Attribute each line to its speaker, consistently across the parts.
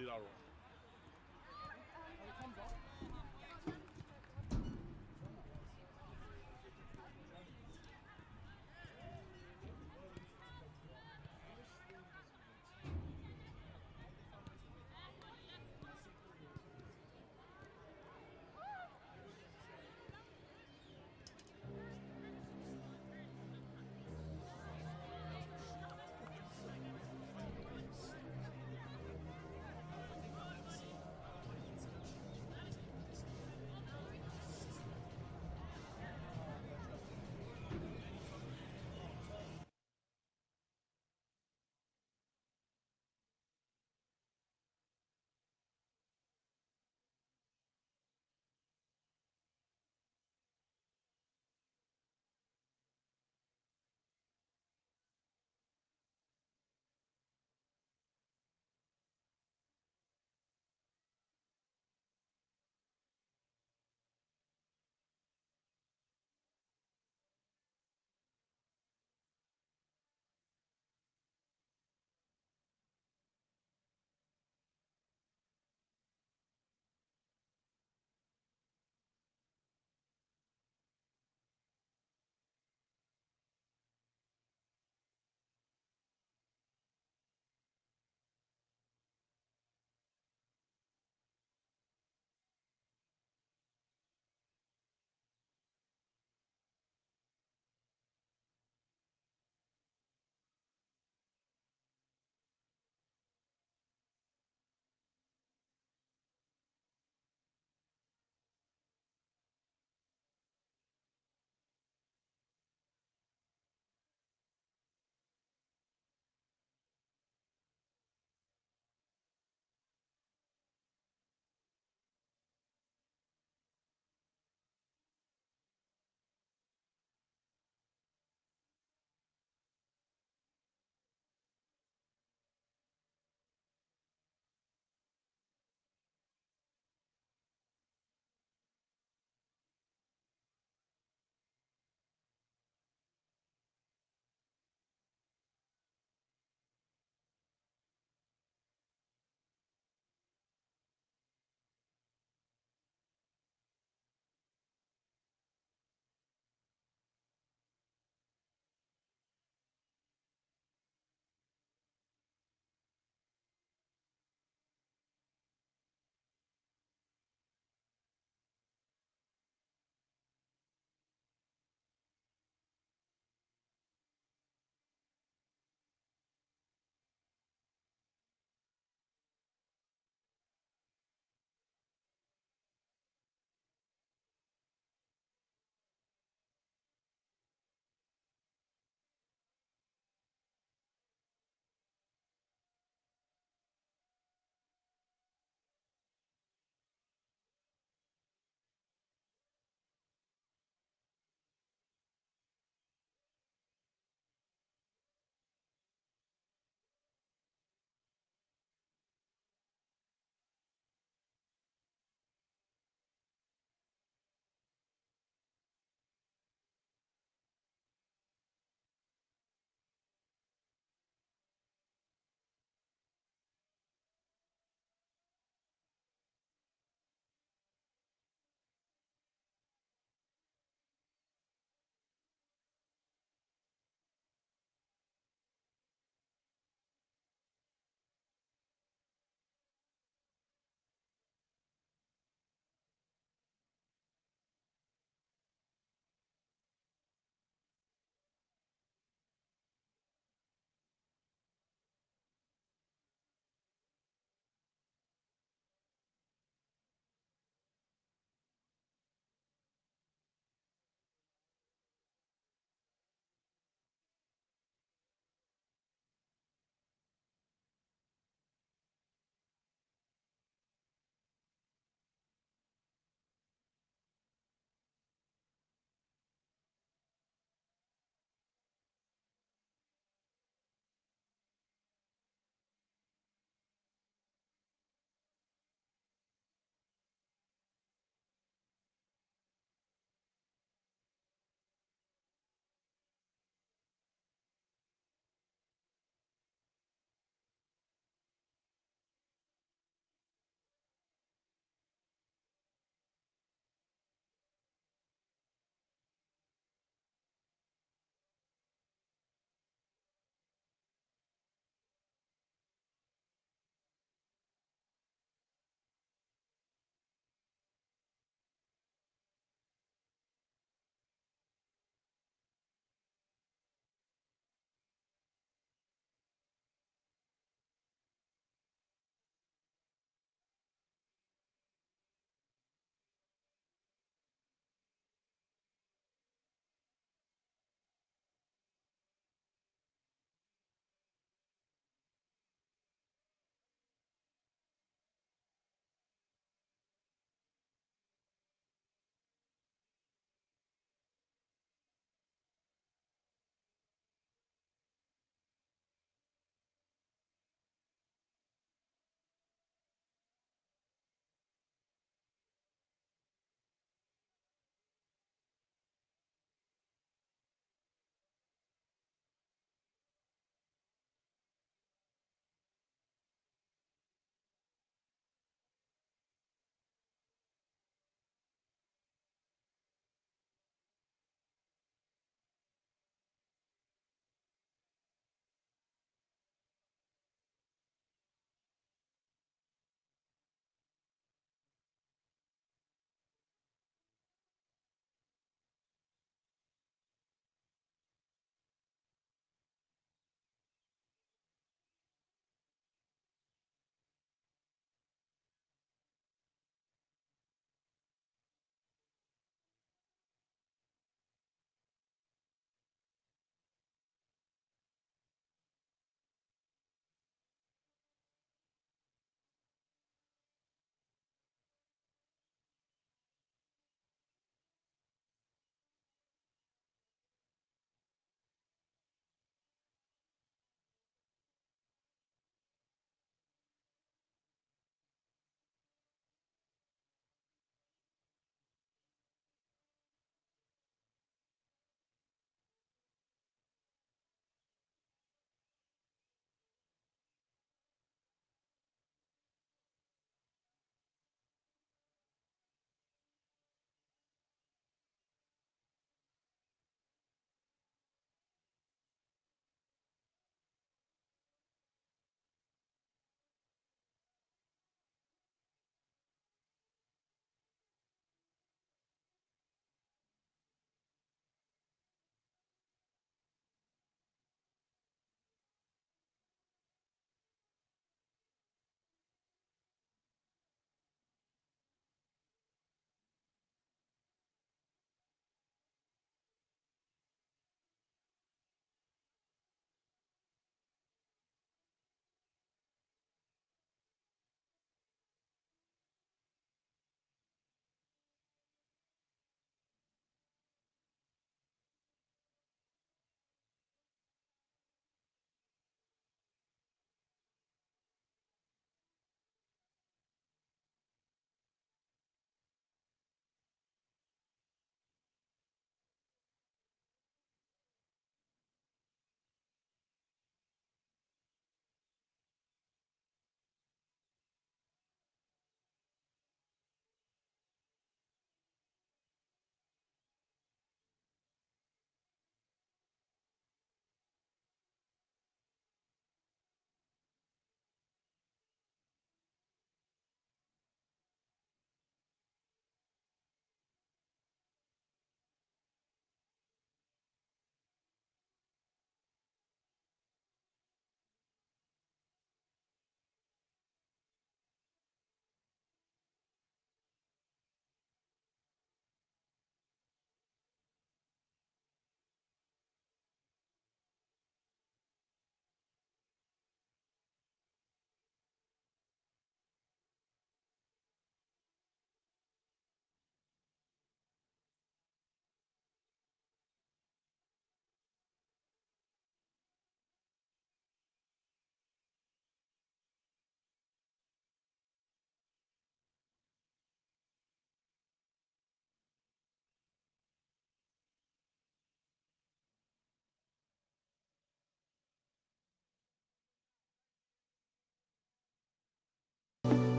Speaker 1: need our room.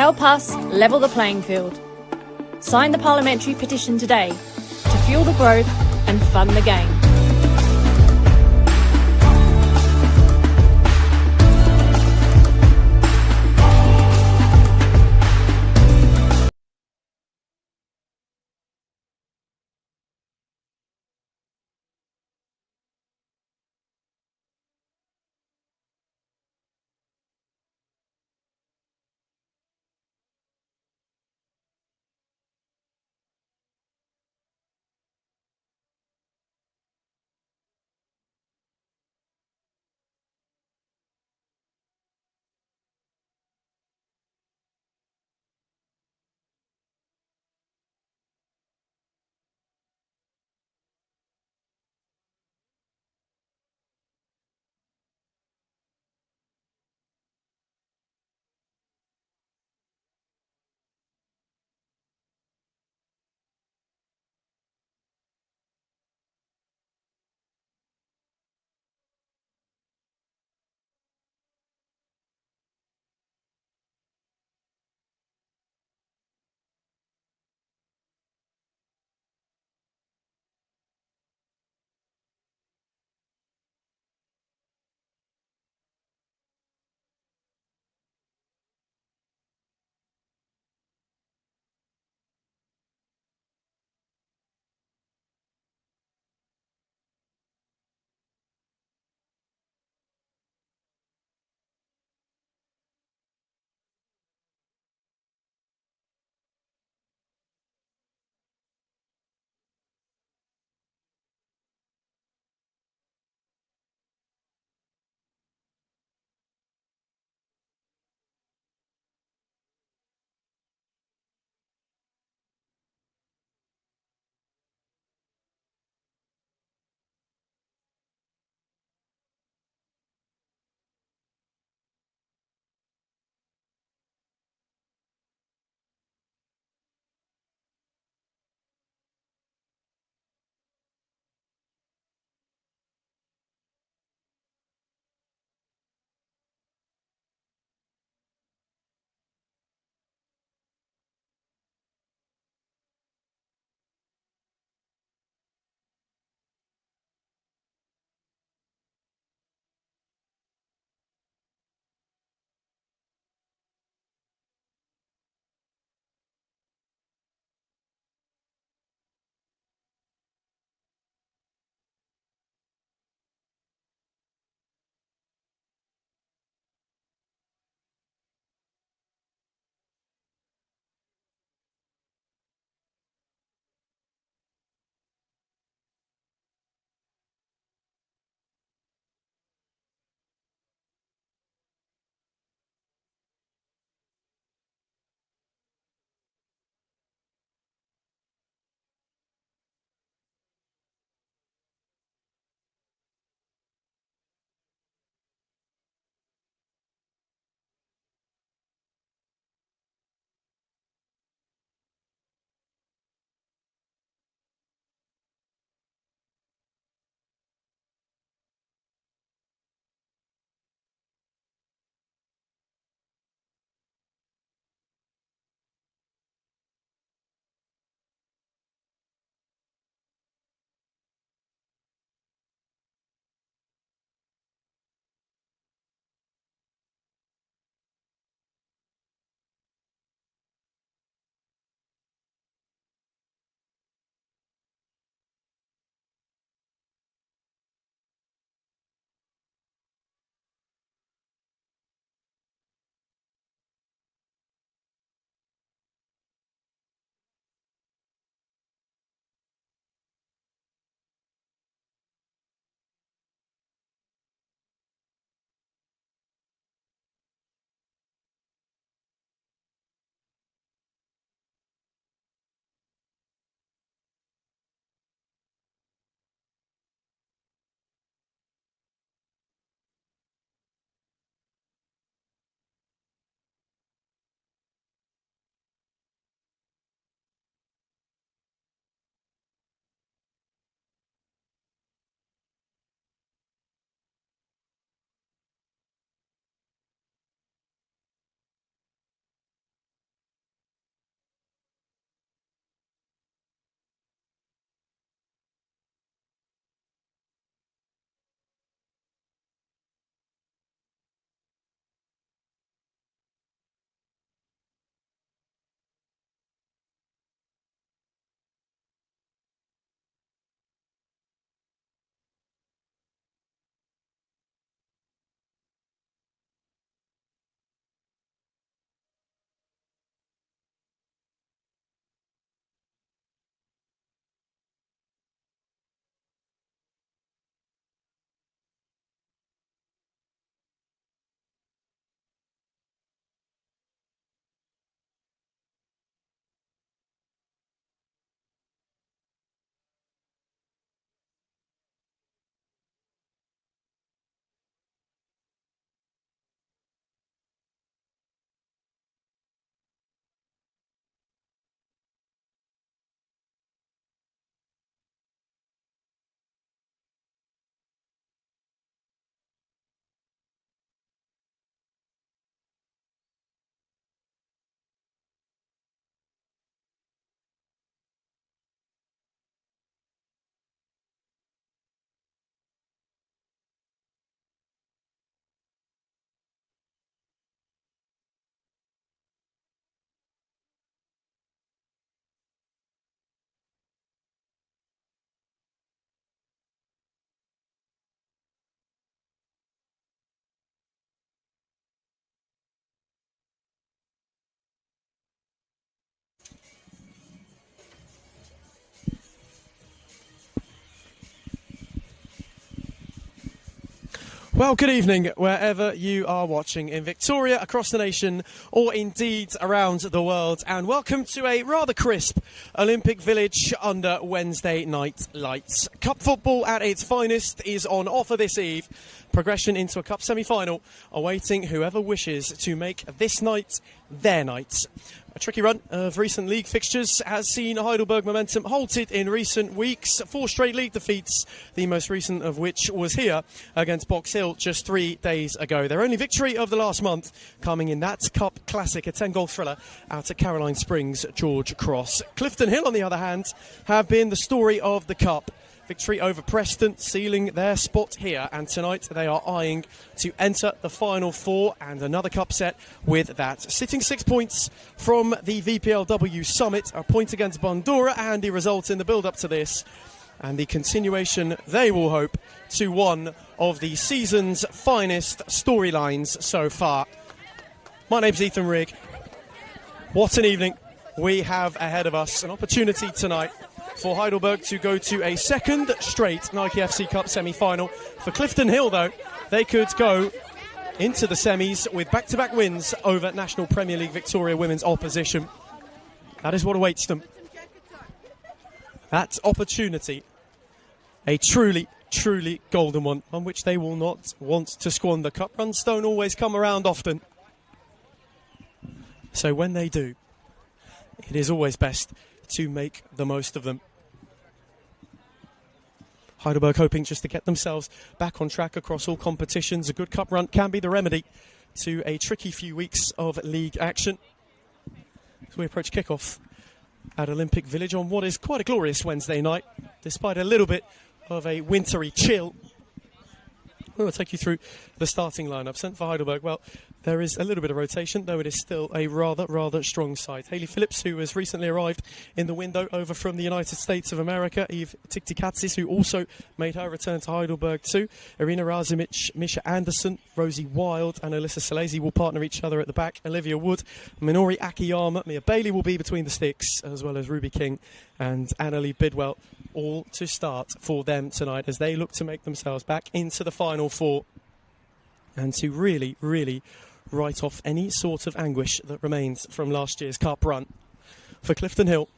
Speaker 1: Help us level the playing field. Sign the parliamentary petition today to fuel the growth and fund the game.
Speaker 2: Well, good evening, wherever you are watching in Victoria, across the nation, or indeed around the world. And welcome to a rather crisp Olympic Village under Wednesday night lights. Cup football at its finest is on offer this eve. Progression into a cup semi-final, awaiting whoever wishes to make this night their night. A tricky run of recent league fixtures has seen Heidelberg momentum halted in recent weeks. 4 straight league defeats, the most recent of which was here against Box Hill just 3 days ago. Their only victory of the last month coming in that Cup Classic, a 10-goal thriller out at Caroline Springs, George Cross. Clifton Hill, on the other hand, have been the story of the Cup. Victory over Preston, sealing their spot here, and tonight they are eyeing to enter the Final Four and another cup set with that. Sitting 6 points from the VPLW summit, a point against Bandura, and the result in the build-up to this, and the continuation, they will hope, to one of the season's finest storylines so far. My name's Ethan Rigg. What an evening we have ahead of us, an opportunity tonight for Heidelberg to go to a second straight Nike FC Cup semi-final. For Clifton Hill, though, they could go into the semis with back-to-back wins over National Premier League Victoria women's opposition. That is what awaits them. That opportunity, a truly golden one, on which they will not want to squander. Cup runs don't always come around often. So when they do, it is always best to make the most of them. Heidelberg hoping just to get themselves back on track across all competitions. A good cup run can be the remedy to a tricky few weeks of league action. As we approach kickoff at Olympic Village on what is quite a glorious Wednesday night, despite a little bit of a wintry chill. We'll take you through the starting lineup. Sent for Heidelberg, well, there is a little bit of rotation, though it is still a rather strong side. Hayley Phillips, who has recently arrived in the window over from the United States of America. Eve Tiktikatsis, who also made her return to Heidelberg too. Irina Razimic, Misha Anderson, Rosie Wild and Alyssa Salesi will partner each other at the back. Olivia Wood, Minori Akiyama, Mia Bailey will be between the sticks, as well as Ruby King and Annalie Bidwell, all to start for them tonight as they look to make themselves back into the Final Four and to really write off any sort of anguish that remains from last year's cup run. For Clifton Hill,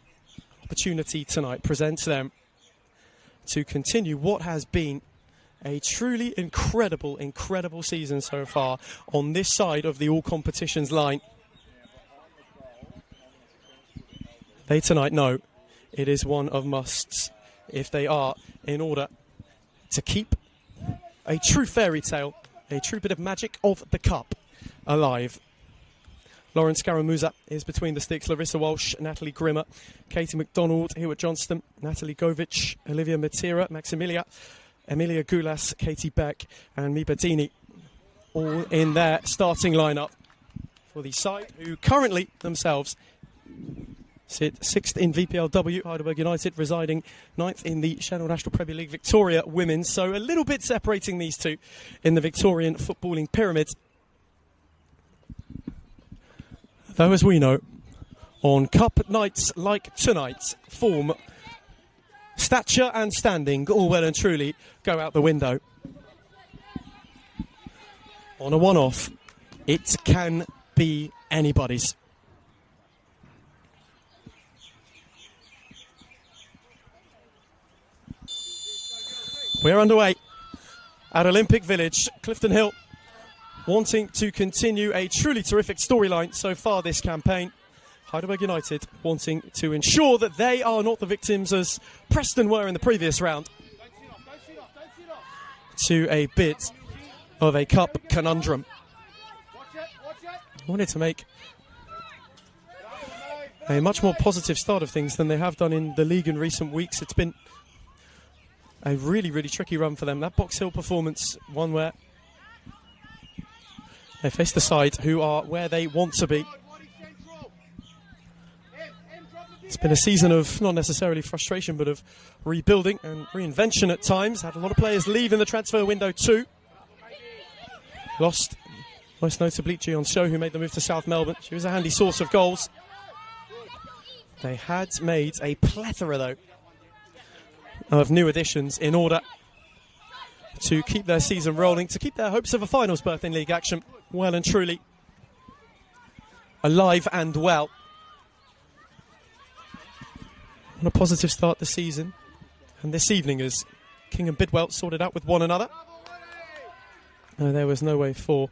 Speaker 2: opportunity tonight presents them to continue what has been a truly incredible season so far on this side of the all competitions line. They tonight know it is one of musts if they are in order to keep a true fairy tale, a true bit of magic of the cup alive. Lauren Scaramuza is between the sticks. Larissa Walsh, Natalie Grimmer, Katie McDonald, Hewitt Johnston, Natalie Govich, Olivia Matera, Maximilia, Emilia Gulas, Katie Beck and Miba Dini, all in their starting lineup for the side who currently themselves sit 6th in VPLW. Heidelberg United residing 9th in the Channel National Premier League Victoria Women's. So a little bit separating these two in the Victorian footballing pyramid. Though, as we know, on cup nights like tonight, form, stature and standing all well and truly go out the window. On a one-off, it can be anybody's. We're underway at Olympic Village. Clifton Hill wanting to continue a truly terrific storyline so far this campaign. Heidelberg United wanting to ensure that they are not the victims, as Preston were in the previous round, to a bit of a cup conundrum. Wanted to make a much more positive start of things than they have done in the league in recent weeks. It's been a really tricky run for them. That Box Hill performance, one where they face the side who are where they want to be. It's been a season of not necessarily frustration, but of rebuilding and reinvention at times. Had a lot of players leave in the transfer window too. Lost, most notably, Jion Seo, who made the move to South Melbourne. She was a handy source of goals. They had made a plethora, though, of new additions in order to keep their season rolling, to keep their hopes of a finals berth in league action well and truly alive and well. On a positive start this season, and this evening as King and Bidwell sorted out with one another. There was no way for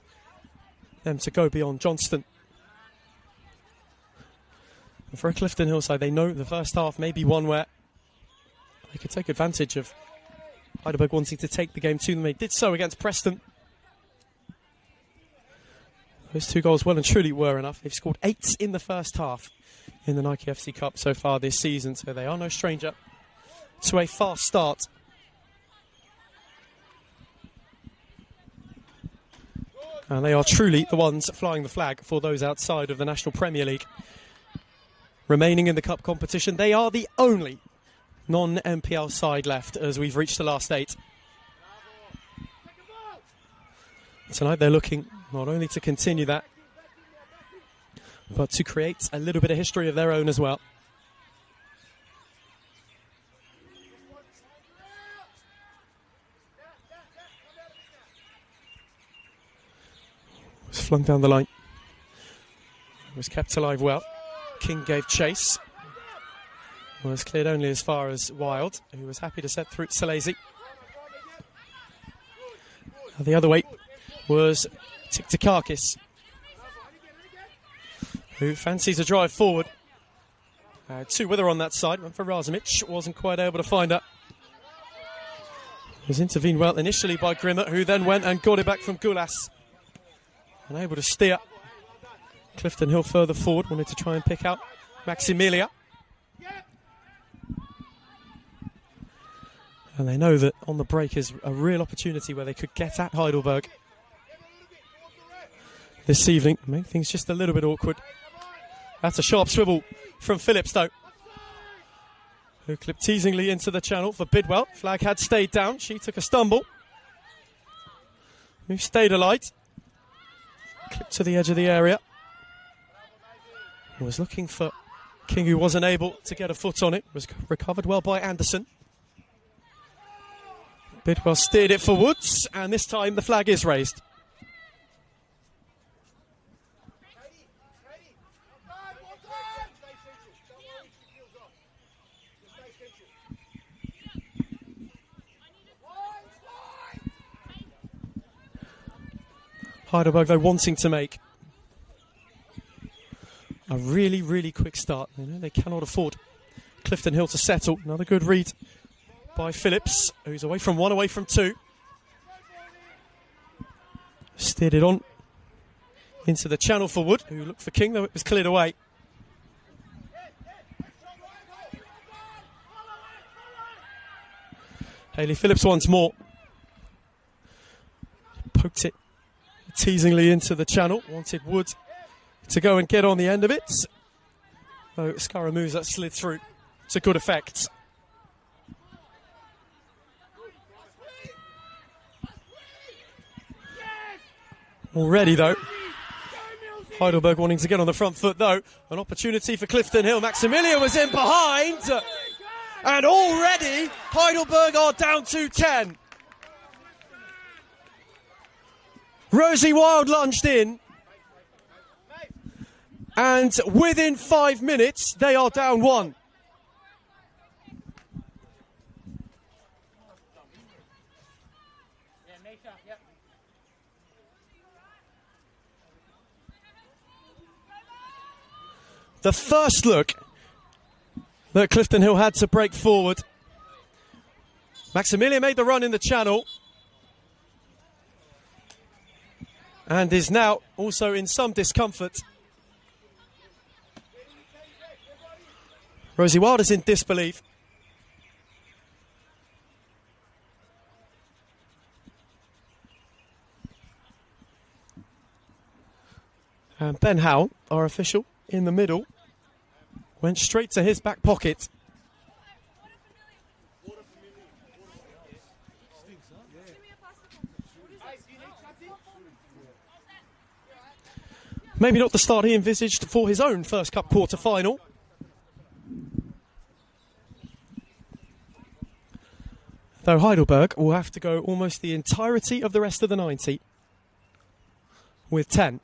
Speaker 2: them to go beyond Johnston. And for a Clifton Hillside, they know the first half may be one where they could take advantage of Heidelberg wanting to take the game to them. They did so against Preston. Those 2 goals well and truly were enough. They've scored 8 in the first half in the Nike FC Cup so far this season, so they are no stranger to a fast start. And they are truly the ones flying the flag for those outside of the National Premier League. Remaining in the cup competition, they are the only non-MPL side left as we've reached the last 8. Tonight they're looking not only to continue that, but to create a little bit of history of their own as well. Was flung down the line. Was kept alive well. King gave chase. Was cleared only as far as Wild, who was happy to set through to Salesi. The other way was Tiktakakis, who fancies a drive forward. 2 with her on that side. One for Razumich, wasn't quite able to find her. Was intervened well initially by Grimmer, who then went and got it back from Gulas. Unable to steer. Clifton Hill further forward, wanted to try and pick out Maximilia. And they know that on the break is a real opportunity where they could get at Heidelberg this evening. Make things just a little bit awkward. That's a sharp swivel from Phillips though, who clipped teasingly into the channel for Bidwell. Flag had stayed down. She took a stumble. Who stayed alight. Clipped to the edge of the area. Was looking for King, who wasn't able to get a foot on it. Was recovered well by Anderson. Bidwell steered it for Woods, and this time the flag is raised. Heidelberg, though, wanting to make a really, really quick start. You know, they cannot afford Clifton Hill to settle. Another good read by Phillips, who's away from 1, away from 2. Steered it on into the channel for Wood, who looked for King, though it was cleared away. Hayley Phillips once more. Poked it teasingly into the channel. Wanted Wood to go and get on the end of it. Though Scaramuza slid through to good effect. Already, though, Heidelberg wanting to get on the front foot, though. An opportunity for Clifton Hill. Maximilian was in behind. And already, Heidelberg are down to 10. Rosie Wild lunged in. And within 5 minutes, they are down 1. The first look that Clifton Hill had to break forward. Maximilian made the run in the channel. And is now also in some discomfort. Rosie Wild is in disbelief. And Ben Howe, our official, in the middle, went straight to his back pocket. Maybe not the start he envisaged for his own first cup quarter final. Though Heidelberg will have to go almost the entirety of the rest of the 90 with 10.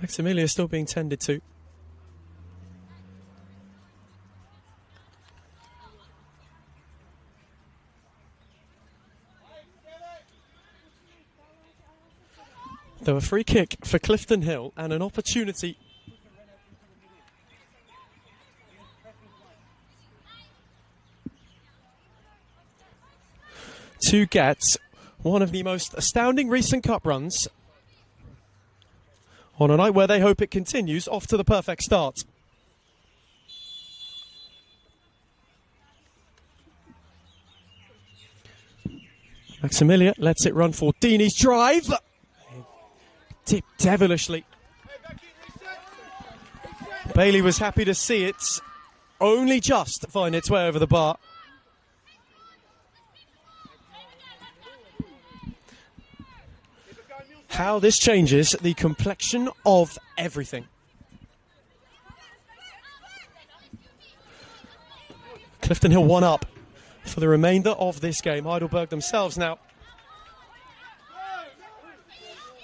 Speaker 2: Maximilia still being tended to. Though a free kick for Clifton Hill and an opportunity to get one of the most astounding recent cup runs on a night where they hope it continues, off to the perfect start. Maximilia lets it run for Dini's drive. Tipped devilishly. Bailey was happy to see it only just find its way over the bar. How this changes the complexion of everything. Clifton Hill 1 up for the remainder of this game. Heidelberg themselves now,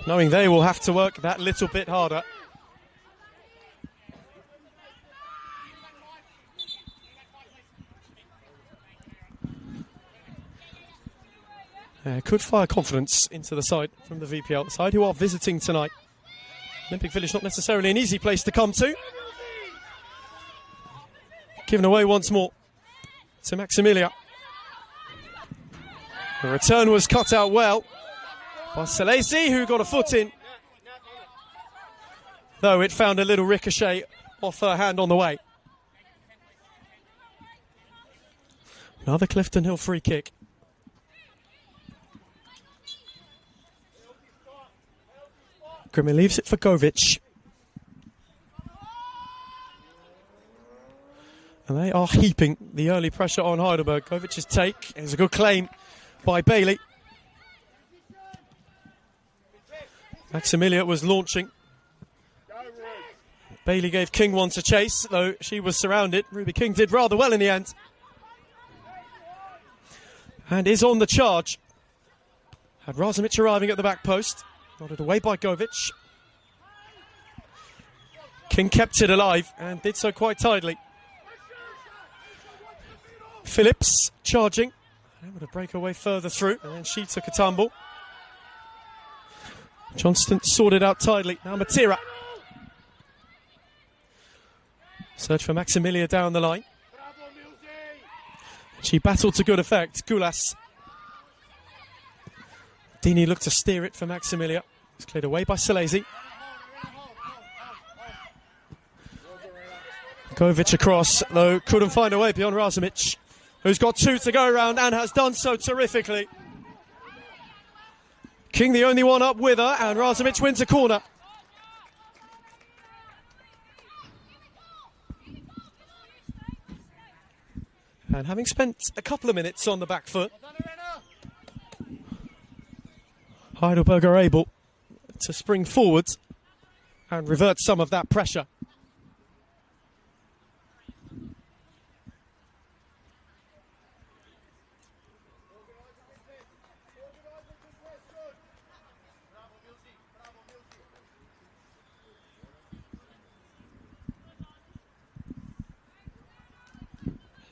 Speaker 2: knowing they will have to work that little bit harder. Could fire confidence into the side from the VPL side, who are visiting tonight. Olympic Village not necessarily an easy place to come to. Given away once more to Maximilia. The return was cut out well by Salesi, who got a foot in. Though it found a little ricochet off her hand on the way. Another Clifton Hill free kick. Grimmy leaves it for Govic. And they are heaping the early pressure on Heidelberg. Govic's take is a good claim by Bailey. Maximilia was launching. Bailey gave King one to chase, though she was surrounded. Ruby King did rather well in the end. And is on the charge. Had Razumich arriving at the back post. Nodded away by Govic. King kept it alive and did so quite tidily. Phillips charging. Able to break away further through, and then she took a tumble. Johnston sorted out tidily. Now Matira. Search for Maximilia down the line. She battled to good effect. Gulas. Dini looked to steer it for Maximilia. It's cleared away by Salesi. Govic across, though couldn't find a way beyond Razumich, who's got two to go around and has done so terrifically. King the only one up with her, and Razumich wins a corner. And having spent a couple of minutes on the back foot, Heidelberg are able to spring forward and revert some of that pressure.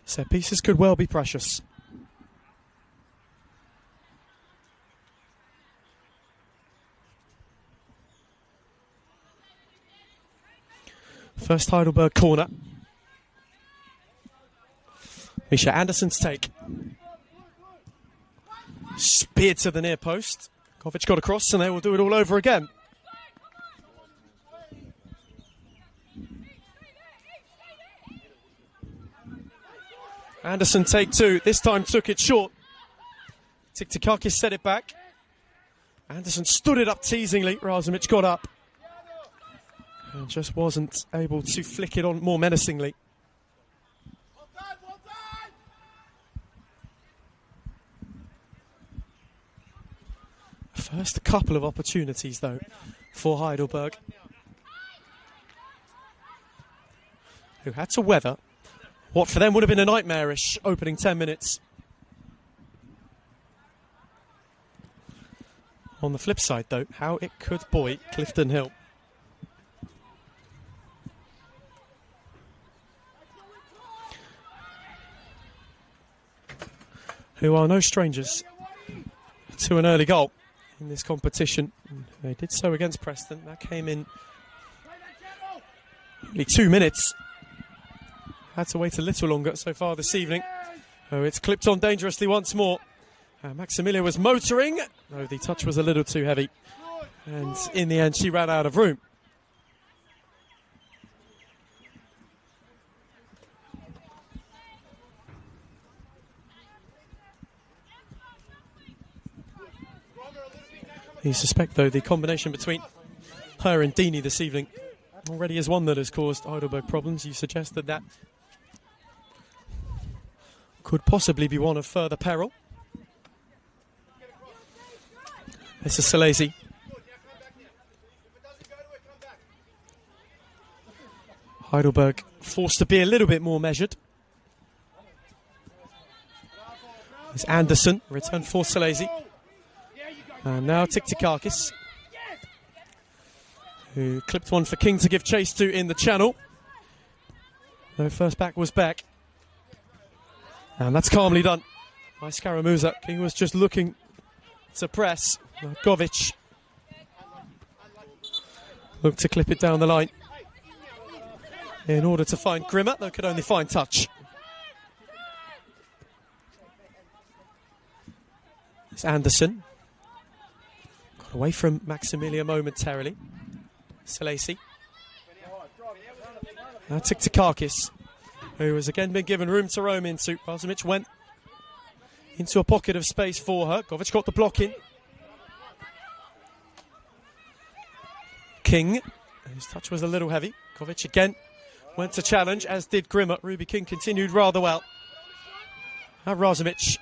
Speaker 2: Set pieces could well be precious. First Heidelberg corner. Misha Anderson's take. Speared to the near post. Govic got across and they will do it all over again. Anderson take two. This time took it short. Tiktikakis set it back. Anderson stood it up teasingly. Razumich got up and just wasn't able to flick it on more menacingly. First couple of opportunities, though, for Heidelberg, who had to weather what for them would have been a nightmarish opening 10 minutes. On the flip side, though, how it could buoy Clifton Hill. Who are no strangers to an early goal in this competition. They did so against Preston. That came in only 2 minutes. Had to wait a little longer so far this evening. Oh, it's clipped on dangerously once more. Maximilia was motoring. Oh, the touch was a little too heavy. And in the end, she ran out of room. You suspect, though, the combination between her and Dini this evening already is one that has caused Heidelberg problems. You suggest that that could possibly be one of further peril. This is Salesi. Heidelberg forced to be a little bit more measured. There's Anderson, return for Salesi. And now Tiktikakis, who clipped one for King to give chase to in the channel. No, first back was back. And that's calmly done by Scaramuza. King was just looking to press. Govic looked to clip it down the line in order to find Grimmer, though could only find touch. It's Anderson. Got away from Maximilia momentarily. Salesi. Now Tiktikakis, who has again been given room to roam into. Razumich went into a pocket of space for her. Govic got the block in. King, his touch was a little heavy. Govic again went to challenge, as did Grimmer. Ruby King continued rather well. Now Razumich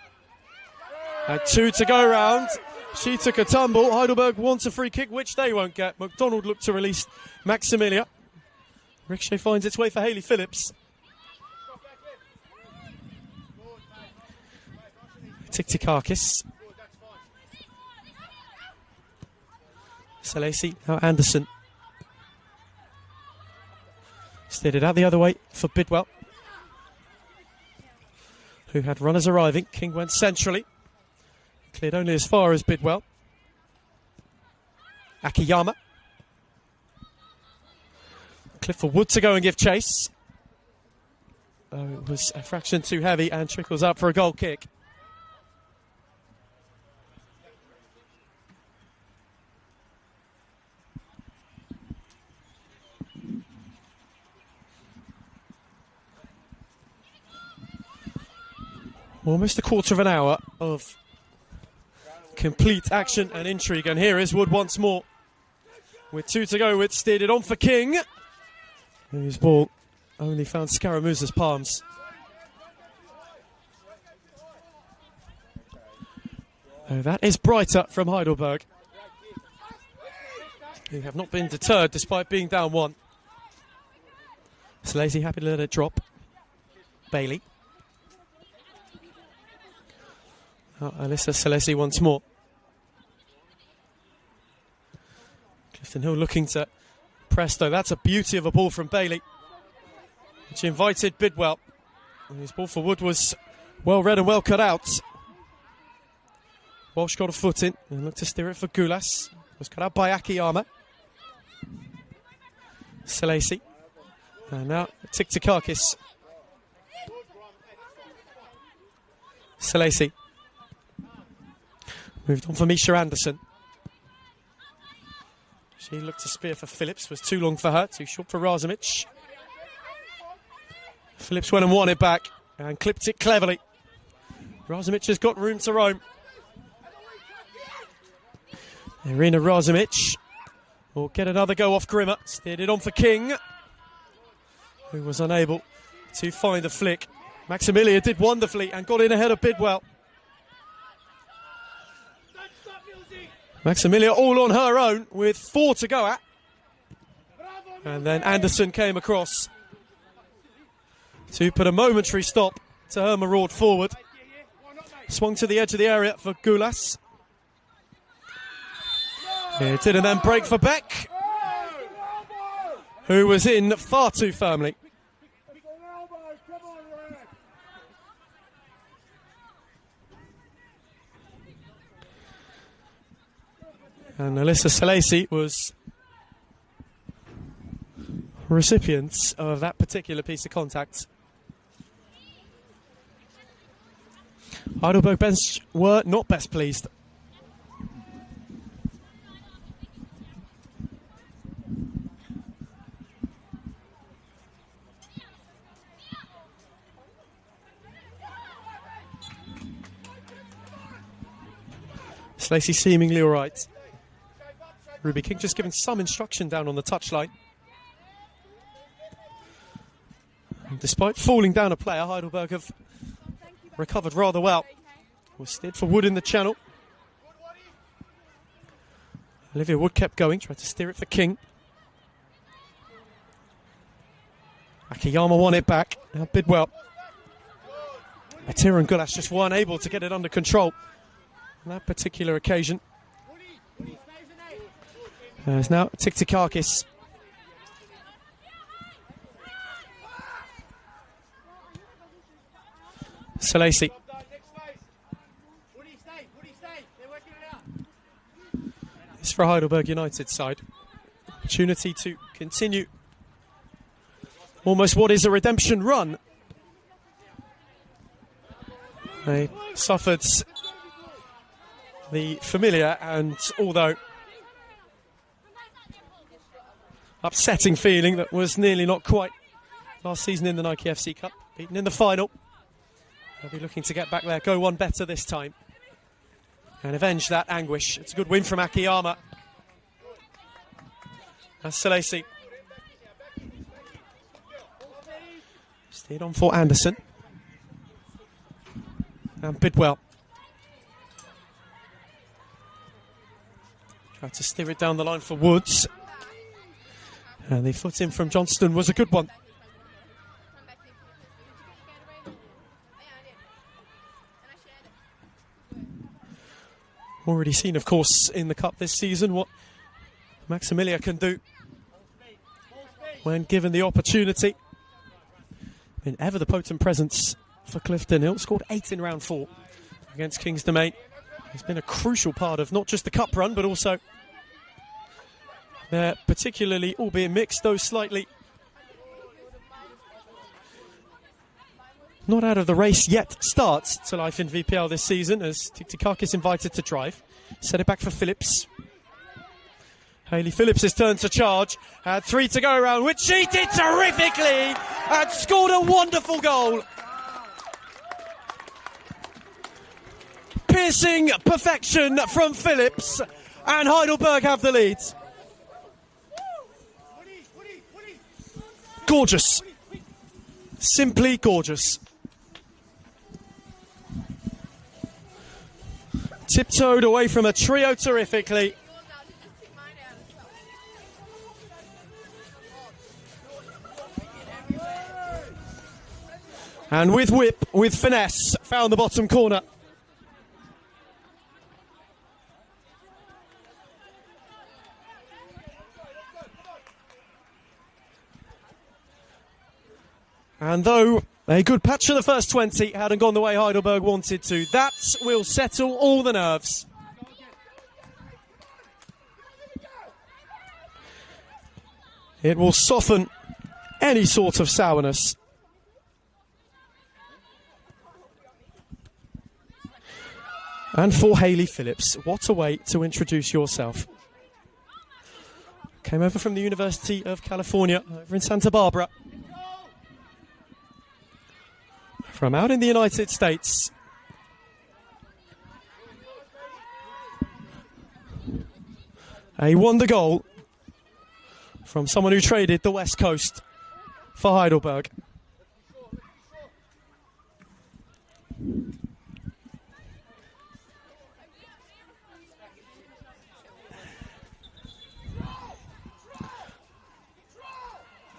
Speaker 2: had 2 to go round. She took a tumble. Heidelberg wants a free kick, which they won't get. McDonald looked to release Maximilia. Ricochet finds its way for Hayley Phillips. Tiktikakis. Salesi, now Anderson. Steered it out the other way for Bidwell, who had runners arriving. King went centrally. Cleared only as far as Bidwell. Akiyama. Clifford Wood to go and give chase. Oh, it was a fraction too heavy and trickles up for a goal kick. Almost a quarter of an hour of complete action and intrigue, and here is Wood once more with 2 to go. With steered it on for King, whose ball only found Scaramuza's palms. Oh, that is brighter from Heidelberg, who have not been deterred despite being down 1. Salesi happy to let it drop. Bailey. Alyssa Salesi once more. Clifton Hill looking to press, though. That's a beauty of a ball from Bailey, which invited Bidwell. And his ball for Wood was well read and well cut out. Walsh got a foot in and looked to steer it for Gulas. Was cut out by Akiyama. Salesi. And now Tiktikakis. Salesi. Moved on for Misha Anderson. She looked to spear for Phillips. Was too long for her. Too short for Razumich. Phillips went and won it back and clipped it cleverly. Razumich has got room to roam. Irina Razumich will get another go off Grimmer. Steered it on for King, who was unable to find the flick. Maximilia did wonderfully and got in ahead of Bidwell. Maximilia all on her own with 4 to go at. And then Anderson came across to put a momentary stop to her maraud forward. Swung to the edge of the area for Gulas. It did, and then break for Beck, who was in far too firmly. And Alyssa Salesi was recipient of that particular piece of contact. Heidelberg bench were not best pleased. Slacey seemingly all right. Ruby King just giving some instruction down on the touchline. Despite falling down a player, Heidelberg have recovered rather well. Was steered for Wood in the channel. Olivia Wood kept going, tried to steer it for King. Akiyama won it back. Now Bidwell. Matira and Gulas just weren't able to get it under control on that particular occasion. There's now Tiktikakis. Salesi. It's for Heidelberg United side. Opportunity to continue almost what is a redemption run. They suffered the familiar and, although upsetting feeling that was nearly not quite last season in the Nike FC Cup, beaten in the final. They'll be looking to get back there, go one better this time and avenge that anguish. It's a good win from Akiyama. That's Salesi. Steered on for Anderson. And Bidwell. Tried to steer it down the line for Woods. And the foot in from Johnston was a good one. Already seen, of course, in the Cup this season what Maximilia can do when given the opportunity. Been ever the potent presence for Clifton. Hill scored 8 in round 4 against King's Domain. He's been a crucial part of not just the Cup run, but also their particularly, albeit mixed, though slightly not out of the race yet, starts to life in VPL this season as Tiktikakis invited to drive. Set it back for Phillips. Hayley Phillips' turn to charge. Had 3 to go around, which she did terrifically and scored a wonderful goal. Piercing perfection from Phillips, and Heidelberg have the lead. Gorgeous. Simply gorgeous. Tiptoed away from a trio terrifically. And with whip, with finesse, found the bottom corner. And though a good patch for the first 20 hadn't gone the way Heidelberg wanted to, that will settle all the nerves. It will soften any sort of sourness. And for Hayley Phillips, what a way to introduce yourself. Came over from the University of California, over in Santa Barbara. From out in the United States. A wonder goal from someone who traded the West Coast for Heidelberg.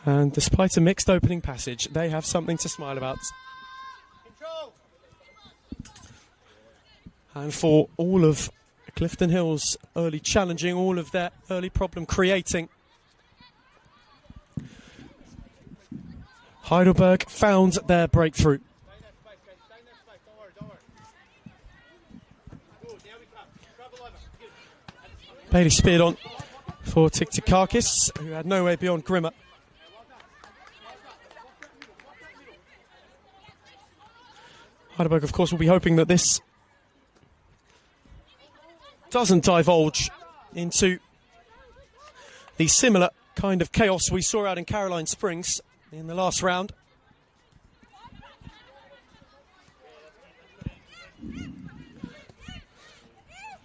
Speaker 2: And despite a mixed opening passage, they have something to smile about. And for all of Clifton Hill's early challenging, all of their early problem creating, Heidelberg found their breakthrough. Bailey speared on for Tiktikakis, who had no way beyond Grimmer. Heidelberg, of course, will be hoping that this doesn't divulge into the similar kind of chaos we saw out in Caroline Springs in the last round.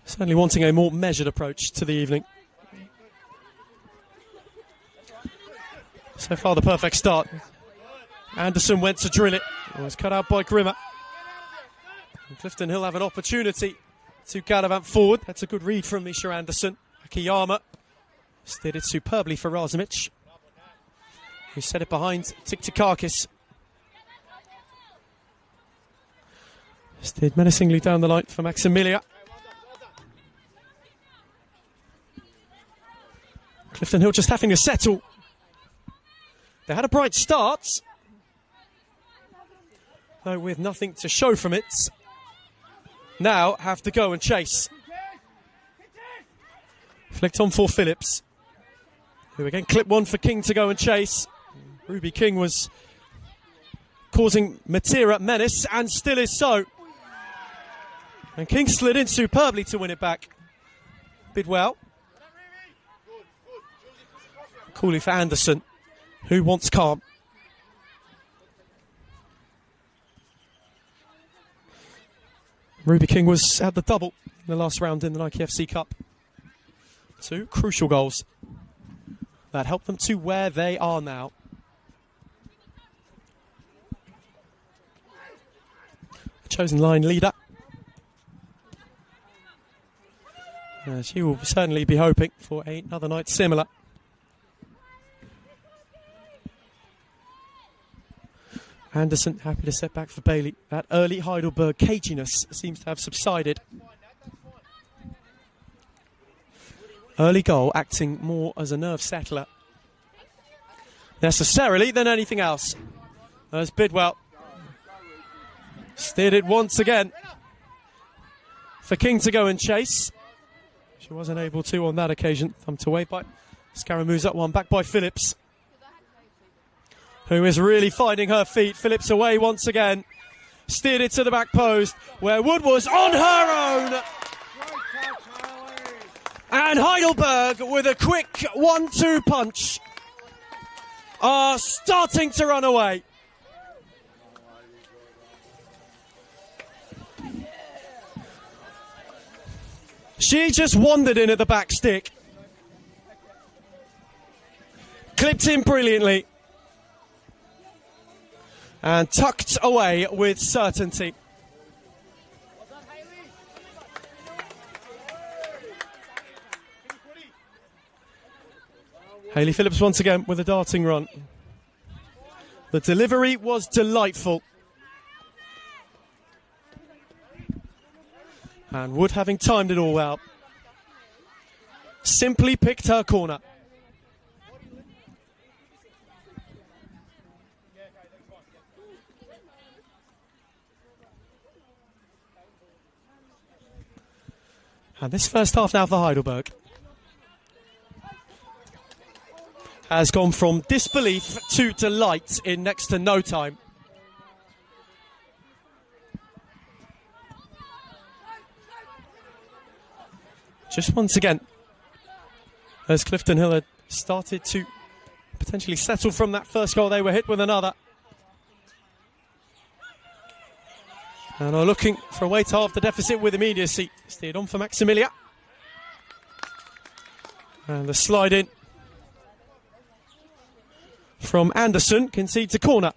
Speaker 2: Certainly wanting a more measured approach to the evening. So far, the perfect start. Anderson went to drill it. It was cut out by Grimmer. And Clifton Hill have an opportunity to gallivant forward. That's a good read from Misha Anderson. Akiyama steered it superbly for Razumich, who set it behind Tiktikakis. Steered menacingly down the line for Maximilia. Clifton Hill just having to settle. They had a bright start, though with nothing to show from it. Now have to go and chase. Flicked on for Phillips, who again clipped one for King to go and chase. Ruby King was causing Matera menace, and still is so. And King slid in superbly to win it back. Bidwell. Coolly for Anderson, who wants calm. Ruby King was at the double in the last round in the Nike FC Cup. Two crucial goals that helped them to where they are now. The chosen line leader. She will certainly be hoping for another night similar. Anderson happy to step back for Bailey. That early Heidelberg caginess seems to have subsided. Early goal acting more as a nerve settler necessarily than anything else. As Bidwell steered it once again for King to go and chase. She wasn't able to on that occasion. Thumped away by Scaramuza, one back by Phillips, who is really finding her feet. Phillips away once again. Steered it to the back post, where Wood was on her own. And Heidelberg, with a quick 1-2 punch, are starting to run away. She just wandered in at the back stick. Clipped in brilliantly. And tucked away with certainty. Hayley Phillips once again with a darting run. The delivery was delightful. And Wood, having timed it all well, simply picked her corner. And this first half now for Heidelberg has gone from disbelief to delight in next to no time. Just once again, as Clifton Hill had started to potentially settle from that first goal, they were hit with another. And are looking for a way to halve the deficit with immediacy. Steered on for Maximilia. And the slide in from Anderson concedes a corner.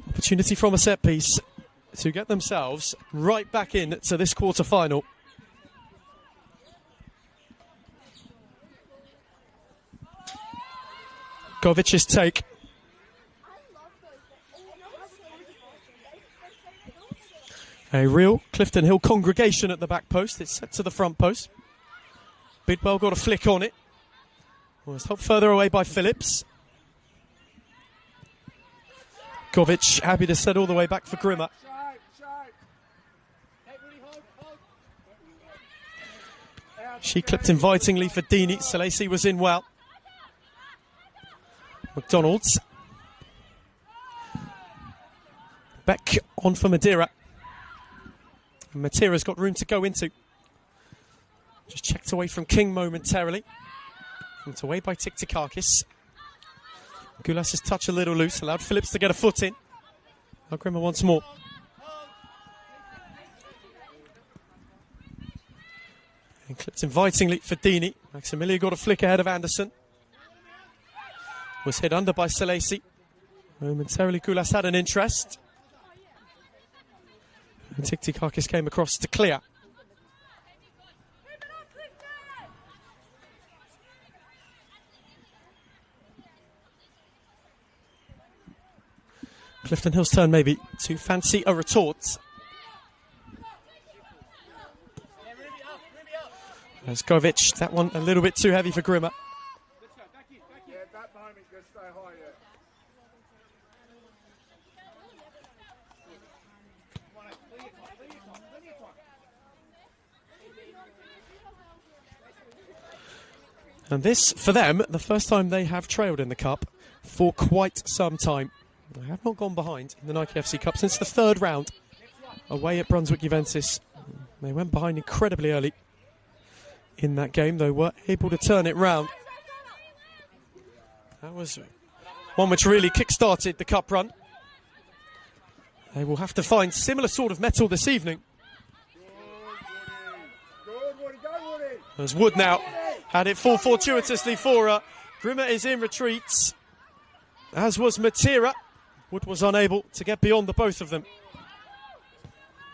Speaker 2: Opportunity from a set piece to get themselves right back in to this quarter-final. Govic's take. A real Clifton Hill congregation at the back post. It's set to the front post. Bidwell got a flick on it. Was helped further away by Phillips. Govic happy to set all the way back for Grimmer. She clipped invitingly for Deeney. Salesi was in well. McDonald's. Back on for Madeira. Madeira's got room to go into. Just checked away from King momentarily. It's away by Tiktikakis. Goulas's touch a little loose, allowed Phillips to get a foot in. Now Grimmer once more. And clipped invitingly for Deeney. Maximilia got a flick ahead of Anderson. Was hit under by Salesi. Momentarily Goulas had an interest. And Tiktikakis came across to clear. Clifton Hill's turn maybe to fancy a retort. There's Govic, that one a little bit too heavy for Grimmer. And this, for them, the first time they have trailed in the Cup for quite some time. They have not gone behind in the Nike FC Cup since the third round away at Brunswick Juventus. They went behind incredibly early in that game, though were able to turn it round. That was one which really kick-started the Cup run. They will have to find similar sort of mettle this evening. As Wood now had it fall fortuitously for her. Grimmer is in retreats, as was Matera. Wood was unable to get beyond the both of them.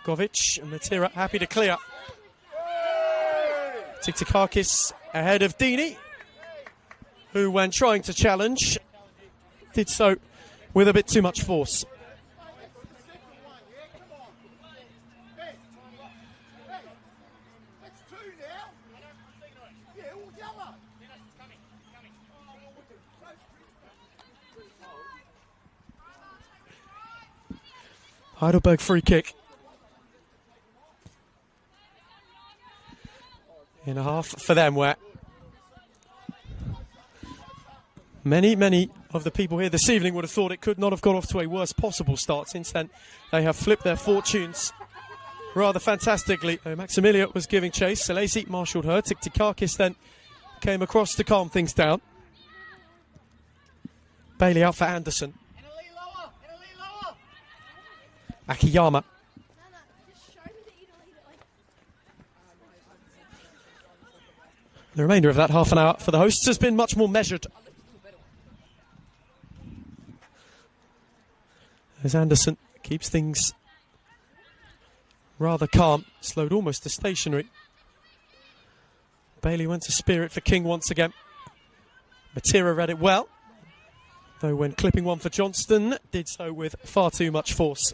Speaker 2: Govic and Matera happy to clear. Tiktikakis ahead of Deeney, who, when trying to challenge, did so with a bit too much force. Heidelberg free kick. In a half for them, where many of the people here this evening would have thought it could not have got off to a worse possible start. Since then, they have flipped their fortunes rather fantastically. Maximilia was giving chase. Salesi marshalled her. Tiktikakis then came across to calm things down. Bailey out for Anderson. Akiyama. The remainder of that half an hour for the hosts has been much more measured. As Anderson keeps things rather calm, slowed almost to stationary. Bailey went to Spirit for King once again. Matera read it well, though when clipping one for Johnston, did so with far too much force.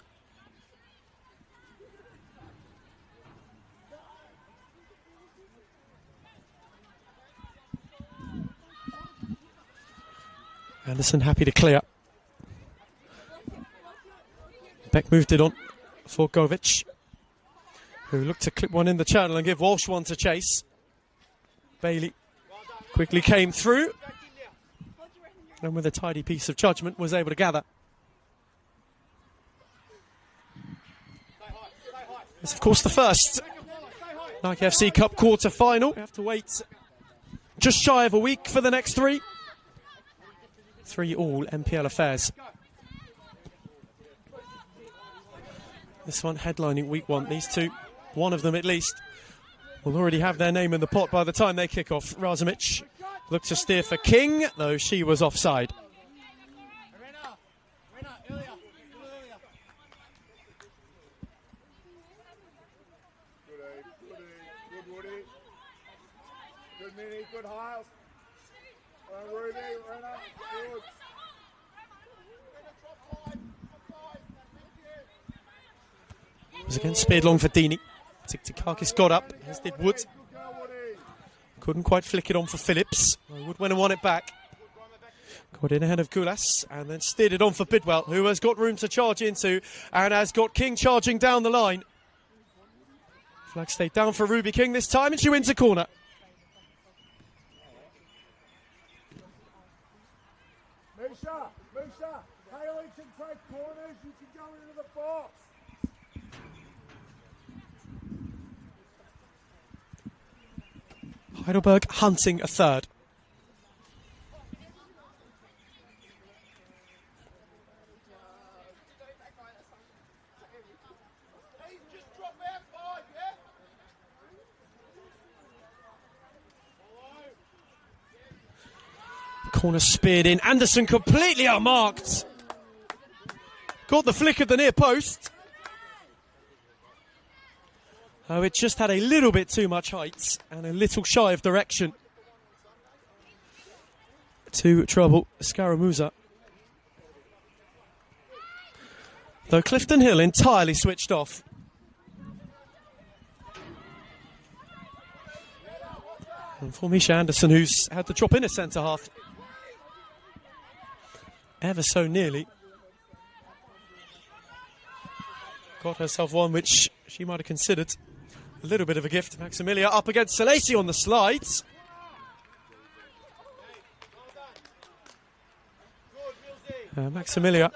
Speaker 2: Anderson happy to clear. Beck moved it on for Govic, who looked to clip one in the channel and give Walsh one to chase. Bailey quickly came through, and with a tidy piece of judgment was able to gather. It's of course the first Nike FC Cup quarter-final. We have to wait just shy of a week for the next three. 3 all MPL affairs. This one headlining week 1. These two, one of them at least, will already have their name in the pot by the time they kick off. Razumich looked to steer for King, though she was offside.
Speaker 3: Good Hiles. Ruby, Renner, good.
Speaker 2: Was again speared long for Deeney. Tiktikakis got up, as did Wood. Couldn't quite flick it on for Phillips. Wood went and won it back. Got in ahead of Gulas and then steered it on for Bidwell, who has got room to charge into and has got King charging down the line. Flag stayed down for Ruby King this time and she wins a corner.
Speaker 3: Misha, Haley can take corners, you can go into the box.
Speaker 2: Heidelberg hunting a third. Corner speared in. Anderson completely unmarked. Got the flick at the near post. Oh, it just had a little bit too much height and a little shy of direction to trouble Scaramuza. Though Clifton Hill entirely switched off. And for Misha Anderson, who's had to drop in a centre half ever so nearly. Got herself one which she might have considered a little bit of a gift. Maximilia up against Salesi on the slides. Maximilia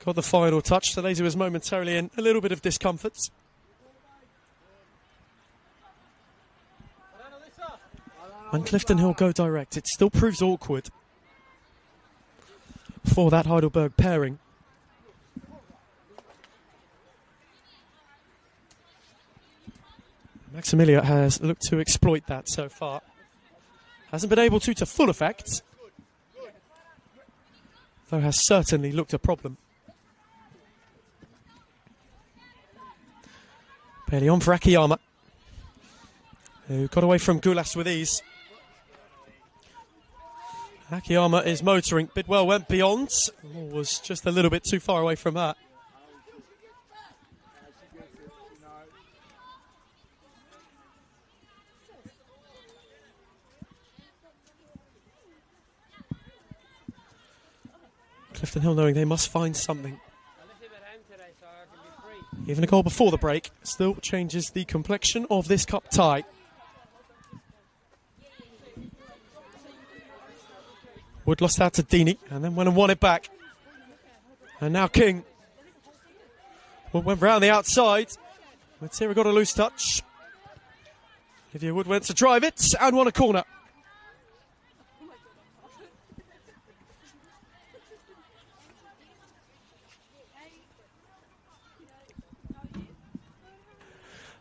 Speaker 2: got the final touch. Salesi was momentarily in a little bit of discomfort. When Clifton Hill go direct, it still proves awkward for that Heidelberg pairing. Maximilia has looked to exploit that so far. Hasn't been able to full effect, though has certainly looked a problem. Barely on for Akiyama, who got away from Gulas with ease. Akiyama is motoring. Bidwell went beyond. Was just a little bit too far away from that. Clifton Hill knowing they must find something. Even a goal before the break still changes the complexion of this cup tie. Wood lost out to Deeney and then went and won it back. And now King. Wood went round the outside. Matera got a loose touch. Olivia Wood went to drive it and won a corner.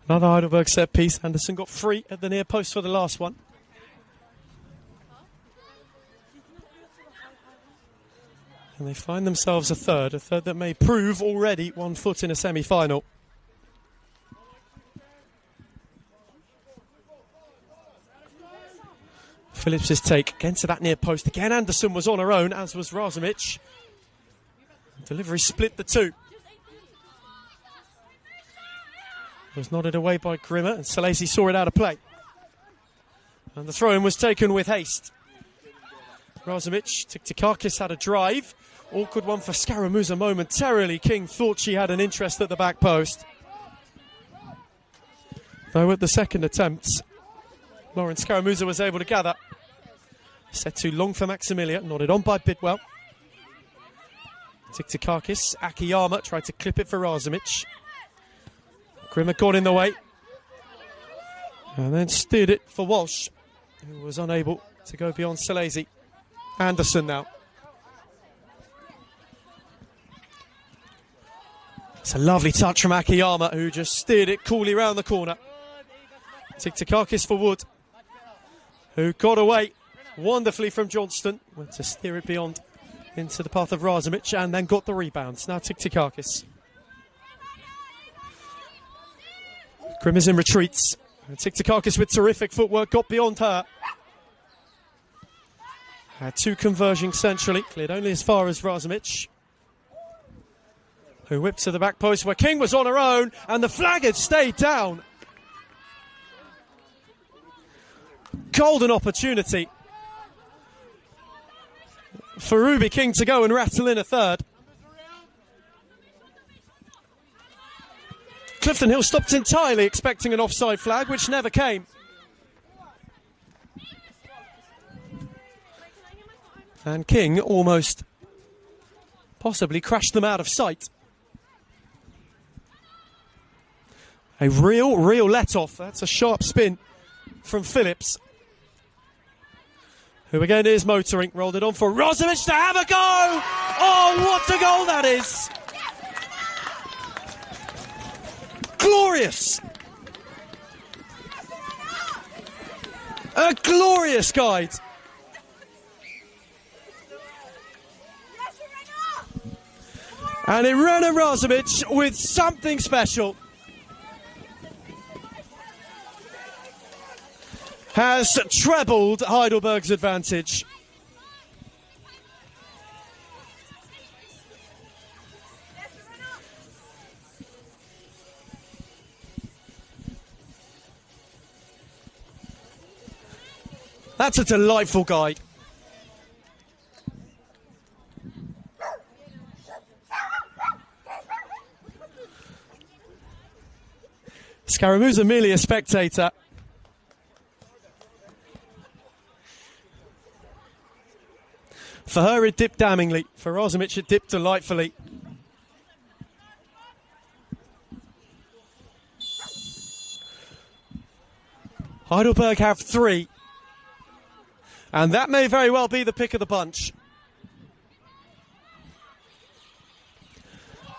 Speaker 2: Another Heidelberg set piece. Anderson got free at the near post for the last one. And they find themselves a third that may prove already 1 foot in a semi-final. Phillips' take again to that near post. Again, Anderson was on her own, as was Razumich. Delivery split the two. It was nodded away by Grimmer, and Salesi saw it out of play. And the throw-in was taken with haste. Razumich, Tiktikakis had a drive. Awkward one for Scaramuza momentarily. King thought she had an interest at the back post. Though at the second attempt, Lauren Scaramuza was able to gather. Set too long for Maximilia, nodded on by Bidwell. Tiktikakis, Akiyama tried to clip it for Razumich. Grimmer got in the way. And then steered it for Walsh, who was unable to go beyond Salesi. Anderson now. It's a lovely touch from Akiyama, who just steered it coolly round the corner. Tiktakakis for Wood, who got away wonderfully from Johnston. Went to steer it beyond into the path of Razumich and then got the rebounds. Now Tiktakakis. Crimson retreats. Tiktakakis with terrific footwork, got beyond her. Had two converging centrally, cleared only as far as Razumich, who whipped to the back post where King was on her own, and the flag had stayed down. Golden opportunity for Ruby King to go and rattle in a third. Clifton Hill stopped entirely expecting an offside flag, which never came. And King almost possibly crashed them out of sight. A real let-off. That's a sharp spin from Phillips, who again is motoring. Rolled it on for Razumich to have a go! Oh, what a goal that is! Glorious! A glorious guide. And Irena Razumich with something special has trebled Heidelberg's advantage. That's a delightful guide. Scaramuza merely a spectator. For her it dipped damningly, for Razumich it dipped delightfully. Heidelberg have 3. And that may very well be the pick of the bunch.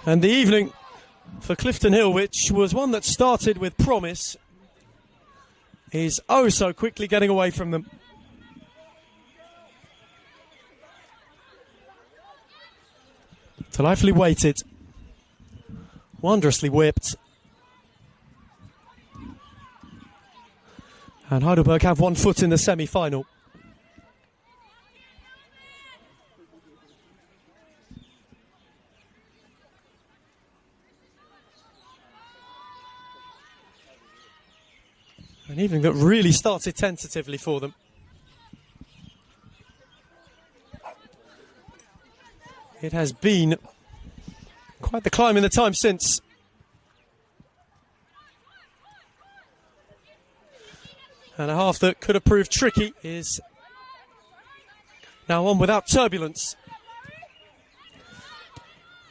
Speaker 2: And the evening for Clifton Hill, which was one that started with promise, is oh so quickly getting away from them. Delightfully weighted, wondrously whipped. And Heidelberg have 1 foot in the semi-final. An evening that really started tentatively for them. It has been quite the climb in the time since. And a half that could have proved tricky is now on without turbulence.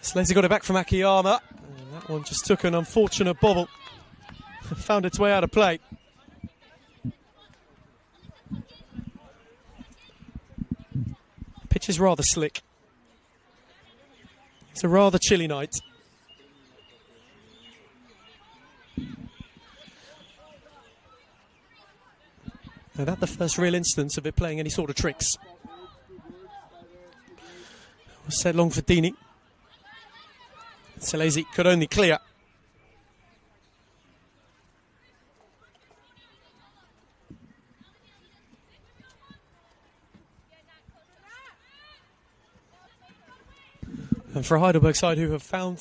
Speaker 2: Slater got it back from Akiyama, and that one just took an unfortunate bobble. Found its way out of play. Pitch is rather slick. It's a rather chilly night. Now that's the first real instance of it playing any sort of tricks. It was set long for Dini. Salesi could only clear. And for a Heidelberg side who have found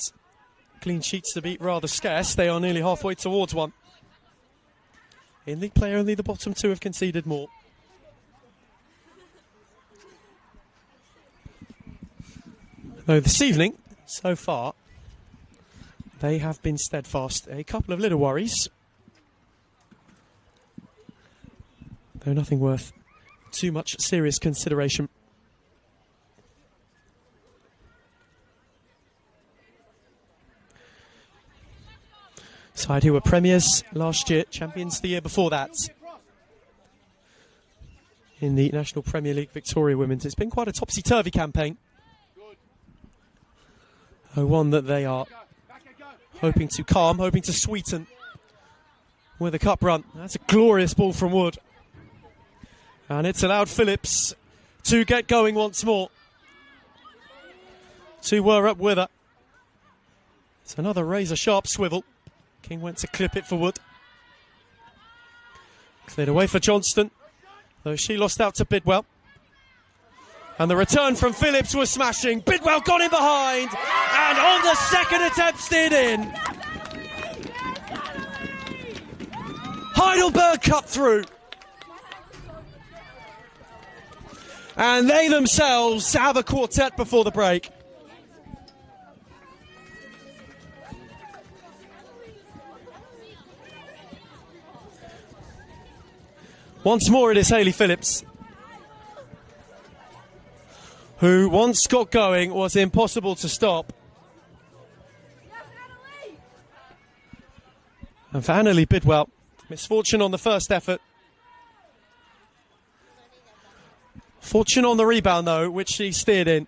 Speaker 2: clean sheets to be rather scarce, they are nearly halfway towards one. In league play, only the bottom 2 have conceded more. Though this evening, so far, they have been steadfast. A couple of little worries, though nothing worth too much serious consideration. Side who were premiers last year, champions the year before that. In the National Premier League Victoria Women's. It's been quite a topsy-turvy campaign. One that they are hoping to calm, hoping to sweeten with a cup run. That's a glorious ball from Wood. And it's allowed Phillips to get going once more. Two were up with her. It's another razor-sharp swivel. King went to clip it for Wood. Cleared away for Johnston, though she lost out to Bidwell. And the return from Phillips was smashing. Bidwell got in behind, and on the second attempt steered in. Heidelberg cut through. And they themselves have a quartet before the break. Once more it is Hayley Phillips, who once got going was impossible to stop. And for Annalie Bidwell, misfortune on the first effort. Fortune on the rebound though, which she steered in.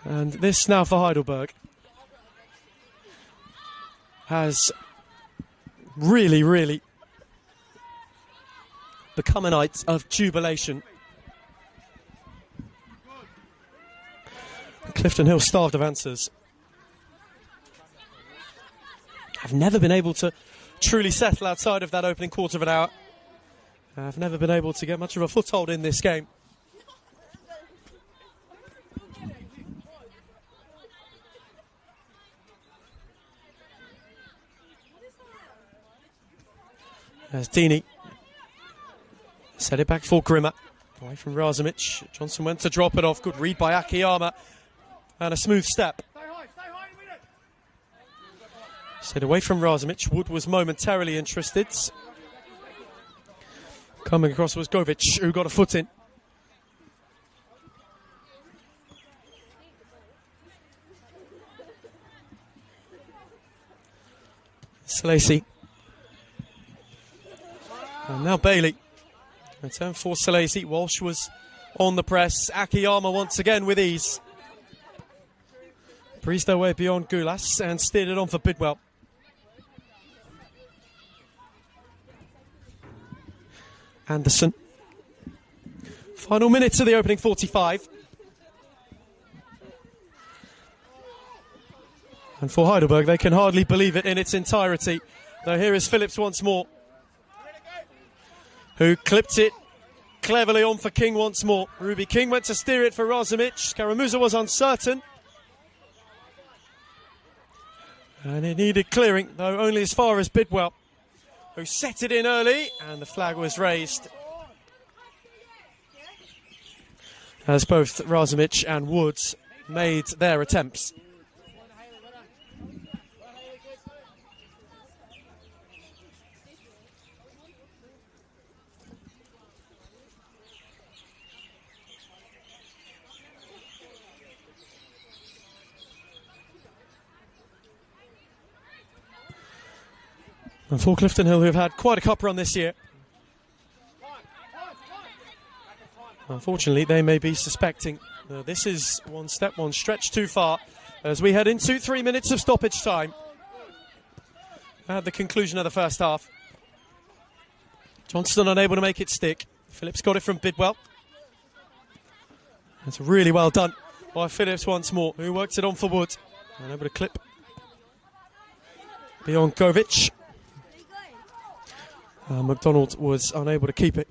Speaker 2: And this now for Heidelberg has really become a night of jubilation. Clifton Hill, starved of answers, have never been able to truly settle outside of that opening quarter of an hour. Have never been able to get much of a foothold in this game. There's Deeney. Set it back for Grimmer. Away from Razumich. Johnson went to drop it off. Good read by Akiyama. And a smooth step. Set away from Razumich. Wood was momentarily interested. Coming across was Govic, who got a foot in. Salesi. And now Bailey. Return for Salesi. Walsh was on the press. Akiyama once again with ease. Breezed their way beyond Gulas and steered it on for Bidwell. Anderson. Final minutes of the opening 45. And for Heidelberg, they can hardly believe it in its entirety. Though here is Phillips once more, who clipped it cleverly on for King once more. Ruby King went to steer it for Razumich. Karamuza was uncertain. And it needed clearing, though only as far as Bidwell, who set it in early, and the flag was raised. As both Razumich and Woods made their attempts. And for Clifton Hill, who have had quite a cup run this year, unfortunately, they may be suspecting this is one step, one stretch too far as we head into 3 minutes of stoppage time at the conclusion of the first half. Johnston unable to make it stick. Phillips got it from Bidwell. That's really well done by Phillips once more, who worked it on for Wood. Unable to clip beyond Govic. McDonald was unable to keep it.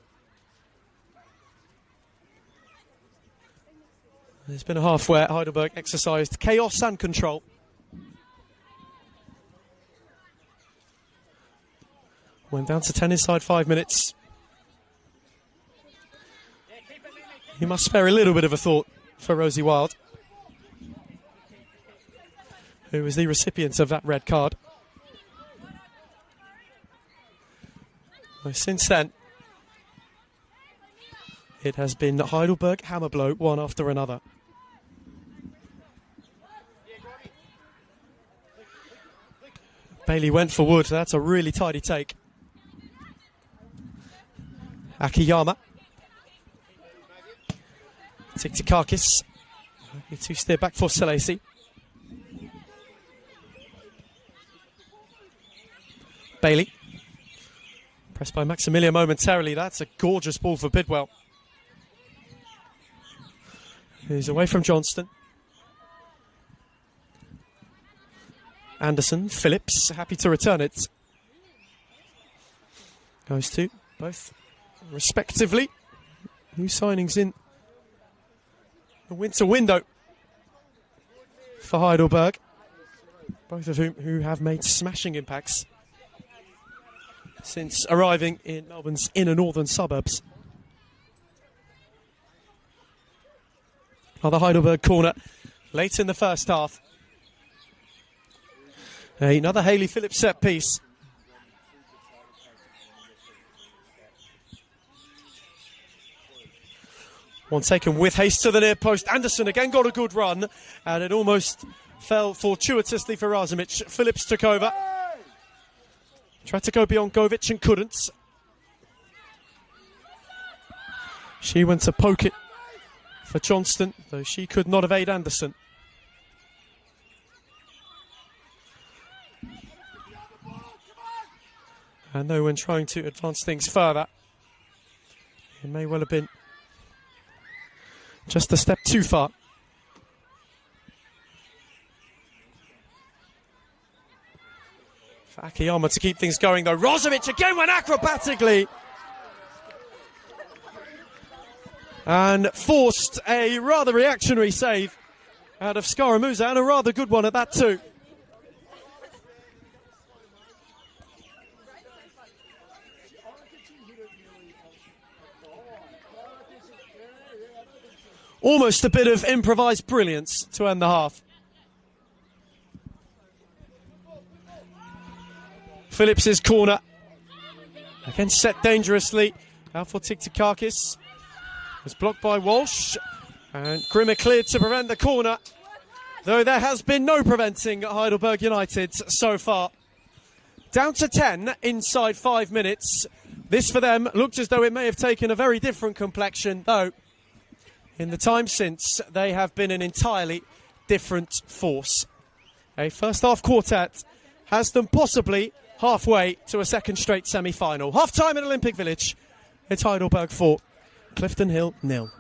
Speaker 2: There's been a half where Heidelberg exercised chaos and control. Went down to 10 inside 5 minutes. You must spare a little bit of a thought for Rosie Wild, who was the recipient of that red card. Well, since then, it has been Heidelberg hammer blow, one after another. Bailey went for wood. That's a really tidy take. Akiyama. Tiktikakis. Two-step back for Selesi. Bailey. Pressed by Maximilian momentarily. That's a gorgeous ball for Bidwell. He's away from Johnston. Anderson, Phillips, happy to return it. Goes to both, respectively. New signings in the winter window for Heidelberg. Both of whom who have made smashing impacts since arriving in Melbourne's inner northern suburbs. Another Heidelberg corner late in the first half. Another Haley Phillips set piece. One taken with haste to the near post. Anderson again got a good run, and it almost fell fortuitously for Razumich. Phillips took over. Tried to go beyond Govic and couldn't. She went to poke it for Johnston, though she could not evade Anderson. And though when trying to advance things further, it may well have been just a step too far. For Akiyama to keep things going though. Rozovic again went acrobatically. And forced a rather reactionary save out of Scaramuza, and a rather good one at that too. Almost a bit of improvised brilliance to end the half. Phillips' corner. Again set dangerously. Out for Tiktikakis. Was blocked by Walsh. And Grimmer cleared to prevent the corner. Though there has been no preventing Heidelberg United so far. Down to 10 inside 5 minutes. This for them looked as though it may have taken a very different complexion, though in the time since, they have been an entirely different force. A first-half quartet has them possibly halfway to a second straight semi-final. Half-time at Olympic Village. It's Heidelberg 4, Clifton Hill 0.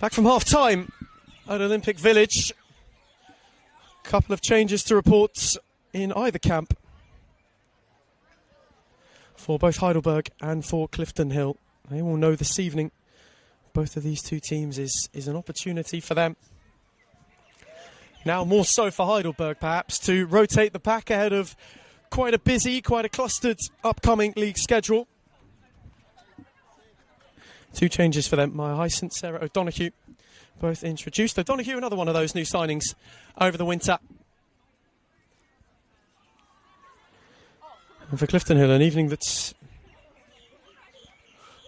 Speaker 2: Back from half-time at Olympic Village. A couple of changes to report in either camp for both Heidelberg and for Clifton Hill. They will know this evening both of these two teams is an opportunity for them. Now more so for Heidelberg perhaps to rotate the pack ahead of quite a busy, quite a clustered upcoming league schedule. Two changes for them. Maya Hyacinth, Sarah O'Donoghue, both introduced. O'Donoghue, another one of those new signings over the winter. And for Clifton Hill, an evening that's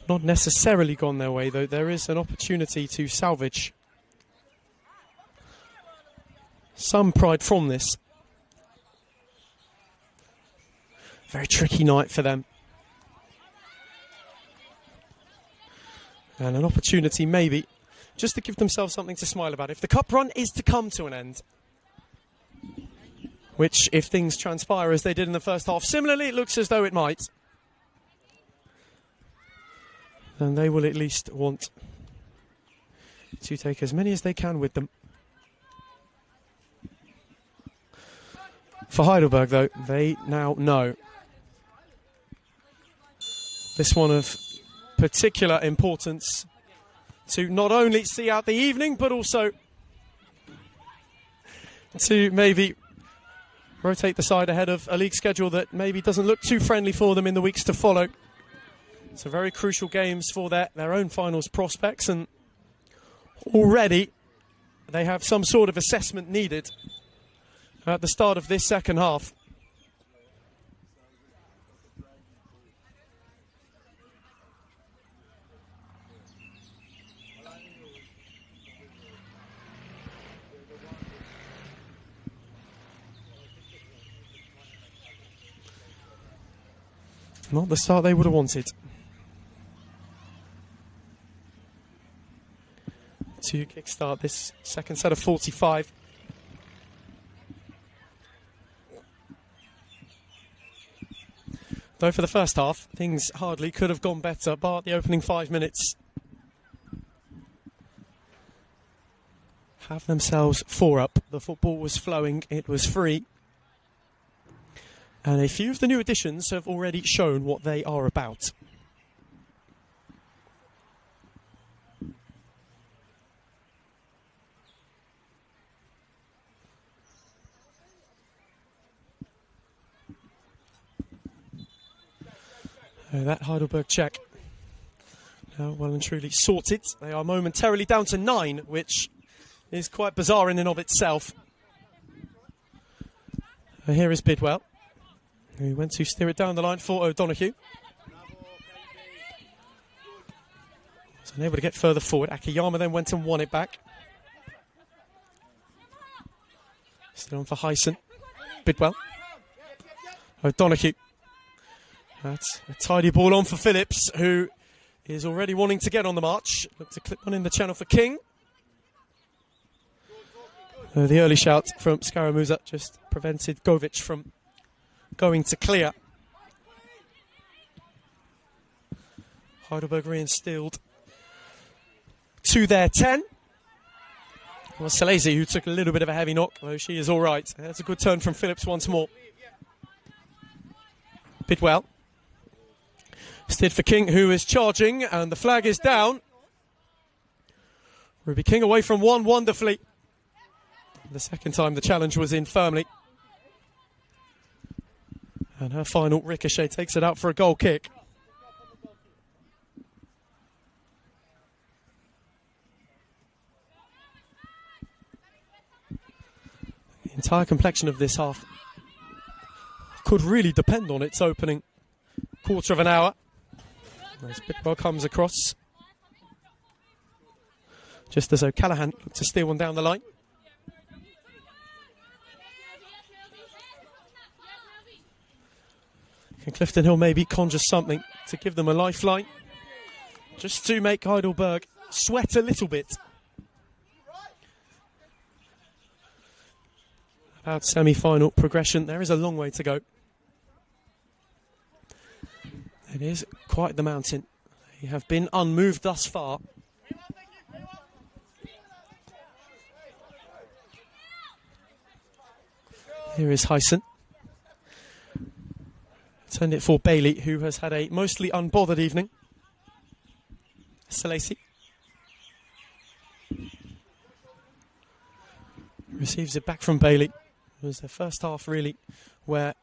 Speaker 2: not necessarily gone their way, though there is an opportunity to salvage some pride from this. Very tricky night for them. And an opportunity maybe just to give themselves something to smile about. If the cup run is to come to an end, which if things transpire as they did in the first half, similarly it looks as though it might, then they will at least want to take as many as they can with them. For Heidelberg though, they now know this one of particular importance to not only see out the evening, but also to maybe rotate the side ahead of a league schedule that maybe doesn't look too friendly for them in the weeks to follow. So very crucial games for their own finals prospects, and already they have some sort of assessment needed at the start of this second half. Not the start they would have wanted. To kickstart this second set of 45. Though for the first half, things hardly could have gone better, bar the opening 5 minutes. Have themselves 4 up. The football was flowing, it was free. And a few of the new additions have already shown what they are about. That Heidelberg check now well and truly sorted. They are momentarily down to 9, which is quite bizarre in and of itself. Here is Bidwell, who went to steer it down the line for O'Donoghue. Was unable to get further forward. Akiyama then went and won it back. Still on for Hyacinth. Bidwell. O'Donoghue. That's a tidy ball on for Phillips, who is already wanting to get on the march. Look to clip one in the channel for King. The early shout from Scaramuza just prevented Govic from going to clear. Heidelberg reinstilled to their 10. It was Salesi who took a little bit of a heavy knock, though she is all right. That's a good turn from Phillips once more. Bidwell. Steered for King, who is charging, and the flag is down. Ruby King away from one wonderfully. The second time the challenge was in firmly. And her final ricochet takes it out for a goal kick. The entire complexion of this half could really depend on its opening quarter of an hour. As Bidwell comes across, just as O'Callaghan looked to steer one down the line. Can Clifton Hill maybe conjure something to give them a lifeline, just to make Heidelberg sweat a little bit? About semi-final progression, there is a long way to go. It is quite the mountain. They have been unmoved thus far. Here is Hyson. Turned it for Bailey, who has had a mostly unbothered evening. Salesi receives it back from Bailey. It was their first half, really, where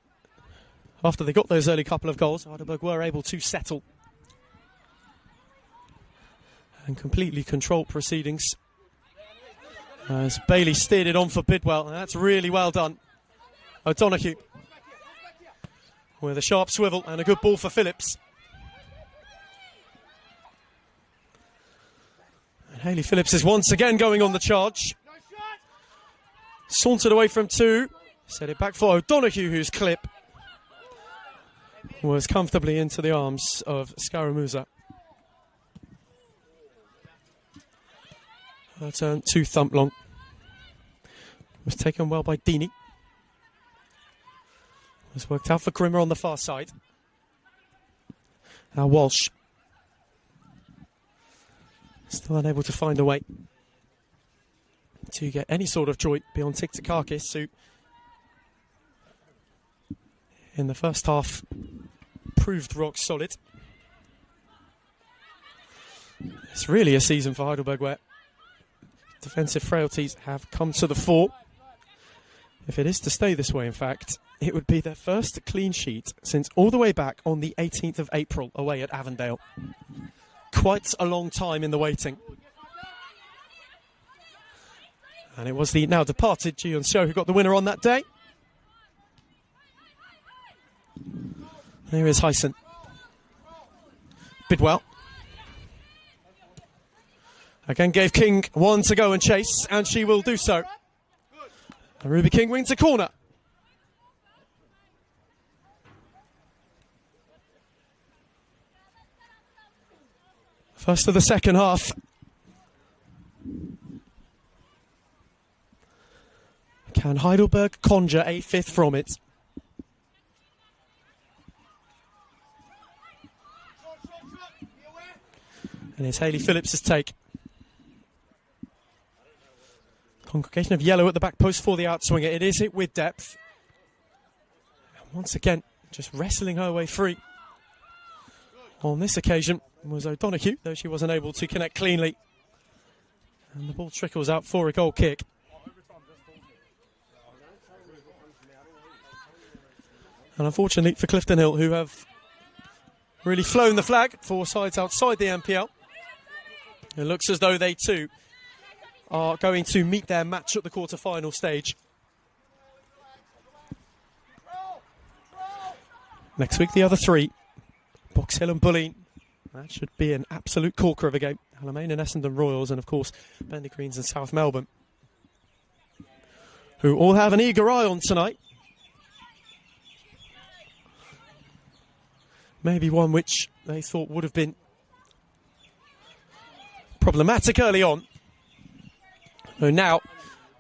Speaker 2: after they got those early couple of goals, Heidelberg were able to settle and completely control proceedings. As Bailey steered it on for Bidwell, and that's really well done. O'Donoghue with a sharp swivel and a good ball for Phillips. And Hayley Phillips is once again going on the charge. Sauntered away from two. Set it back for O'Donoghue, whose clip was comfortably into the arms of Scaramuza. Her turn to thump long. Was taken well by Deeney. Was worked out for Grimmer on the far side. Now Walsh. Still unable to find a way to get any sort of joy beyond Tiktakakis, who in the first half proved rock solid. It's really a season for Heidelberg where defensive frailties have come to the fore. If it is to stay this way, in fact, it would be their first clean sheet since all the way back on the 18th of April away at Avondale. Quite a long time in the waiting. And it was the now departed Ji Yeon-seo who got the winner on that day. Here is Hyson. Bidwell. Again gave King one to go and chase, and she will do so. And Ruby King wins a corner. First of the second half. Can Heidelberg conjure a fifth from it? And it's Hayley Phillips' take. Congregation of yellow at the back post for the outswinger. It is hit with depth. And once again, just wrestling her way free. On this occasion was O'Donoghue, though she wasn't able to connect cleanly. And the ball trickles out for a goal kick. And unfortunately for Clifton Hill, who have really flown the flag for sides outside the MPL, it looks as though they too are going to meet their match at the quarter-final stage. Next week, the other three, Box Hill and Bulleen. That should be an absolute corker of a game. Alamein and Essendon Royals, and of course, Bendy Greens and South Melbourne, who all have an eager eye on tonight. Maybe one which they thought would have been problematic early on. So now,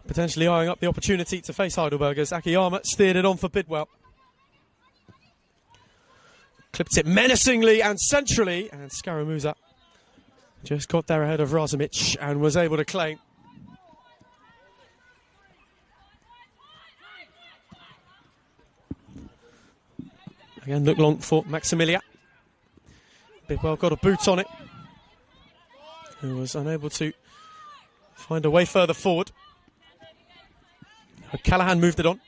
Speaker 2: potentially eyeing up the opportunity to face Heidelberg as Akiyama steered it on for Bidwell. Clipped it menacingly and centrally, and Scaramuza just got there ahead of Razumich and was able to claim. Again, look long for Maximilia. Bidwell got a boot on it, who was unable to find a way further forward. Callahan moved it on.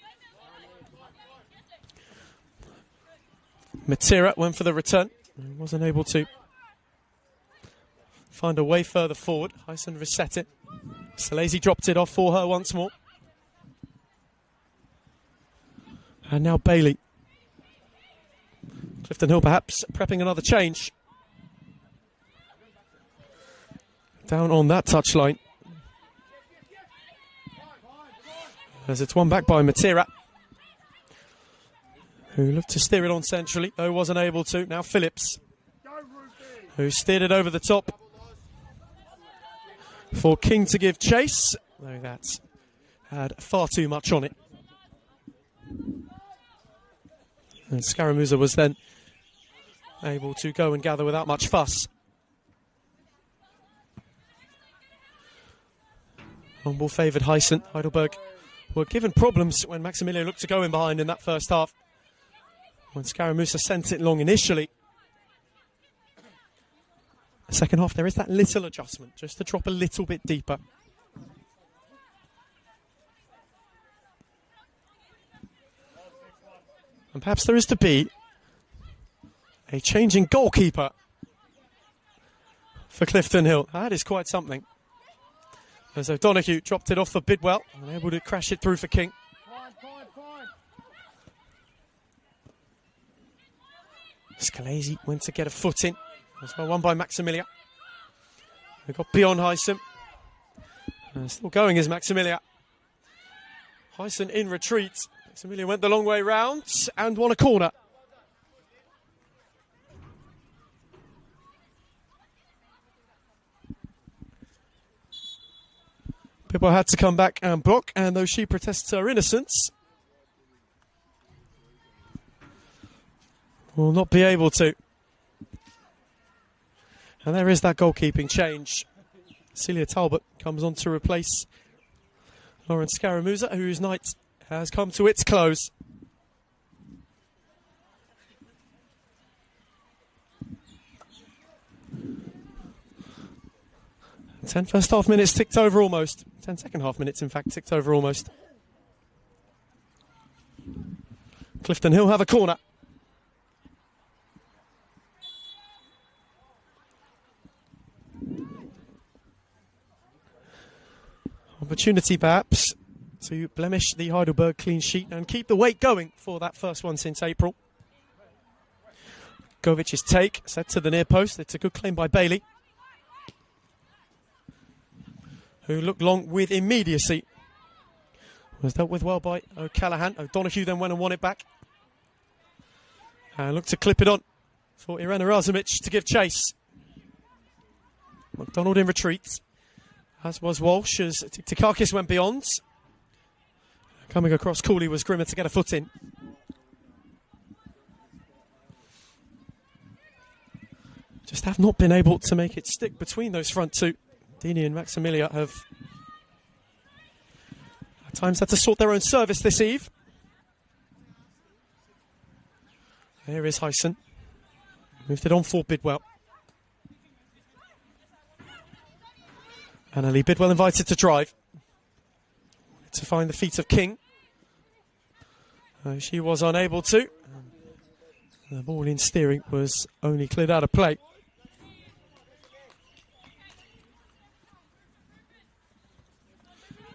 Speaker 2: Matera went for the return. Wasn't able to find a way further forward. Hyson reset it. Salesi dropped it off for her once more. And now Bailey. Clifton Hill perhaps prepping another change. Down on that touchline. As it's won back by Matera, who looked to steer it on centrally, though wasn't able to. Now Phillips, who steered it over the top for King to give chase, though that's had far too much on it. And Scaramuza was then able to go and gather without much fuss. Long ball favoured Hyson. Heidelberg were given problems when Maximilian looked to go in behind in that first half, when Scaramuza sent it long initially. The second half, there is that little adjustment, just to drop a little bit deeper. And perhaps there is to be a change in goalkeeper for Clifton Hill. That is quite something. As O'Donoghue dropped it off for Bidwell and able to crash it through for King. Scalesi went to get a foot in. That's well won by Maximilia. We got beyond Heisen. Still going is Maximilia. Heisen in retreat. Maximilia went the long way round and won a corner. Bidwell had to come back and block, and though she protests her innocence, will not be able to. And there is that goalkeeping change. Celia Talbot comes on to replace Lauren Scaramuza, whose night has come to its close. Ten first half minutes ticked over almost. 10 second half minutes, in fact, ticked over almost. Clifton Hill have a corner. Opportunity perhaps to blemish the Heidelberg clean sheet and keep the weight going for that first one since April. Govic's take set to the near post. It's a good claim by Bailey, who looked long with immediacy. Was dealt with well by O'Callaghan. O'Donoghue then went and won it back. And looked to clip it on for Irena Razumich to give chase. McDonald in retreat, as was Walsh, as Tikakis went beyond. Coming across Cooley was Grimmer to get a foot in. Just have not been able to make it stick between those front two. Dini and Maximilia have at times had to sort their own service this eve. Here is Heisen. Moved it on for Bidwell. And Ali Bidwell invited to drive. To find the feet of King. She was unable to. The ball in steering was only cleared out of play.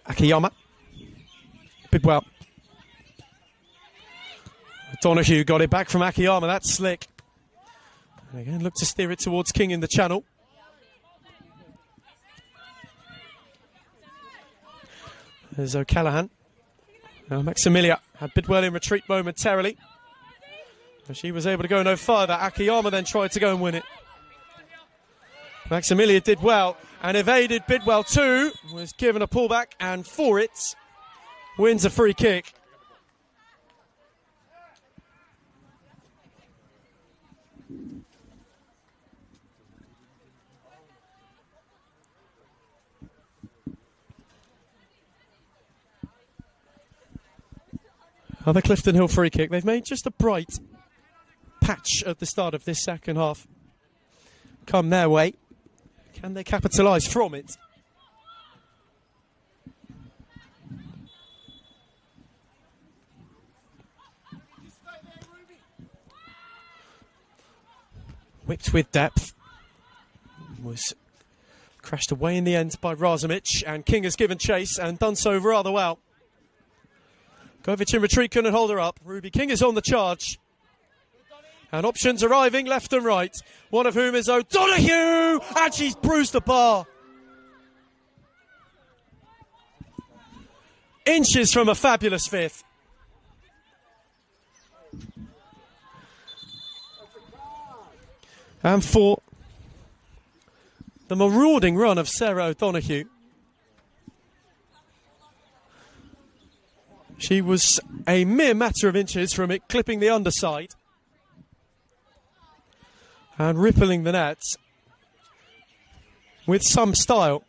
Speaker 2: Akiyama. Bidwell. Donoghue got it back from Akiyama. That's slick. And again, look to steer it towards King in the channel. There's O'Callaghan. Now Maximilia had Bidwell in retreat momentarily. But she was able to go no further. Akiyama then tried to go and win it. Maximilia did well and evaded Bidwell too. Was given a pullback and for it wins a free kick. Another Clifton Hill free kick. They've made just a bright patch at the start of this second half come their way. Can they capitalise from it? Whipped with depth. Was crashed away in the end by Razumich, and King has given chase and done so rather well. Govic in retreat, couldn't hold her up. Ruby King is on the charge. And options arriving left and right. One of whom is O'Donoghue! And she's bruised the bar. Inches from a fabulous fifth. And for the marauding run of Sarah O'Donoghue. She was a mere matter of inches from it clipping the underside and rippling the net with some style.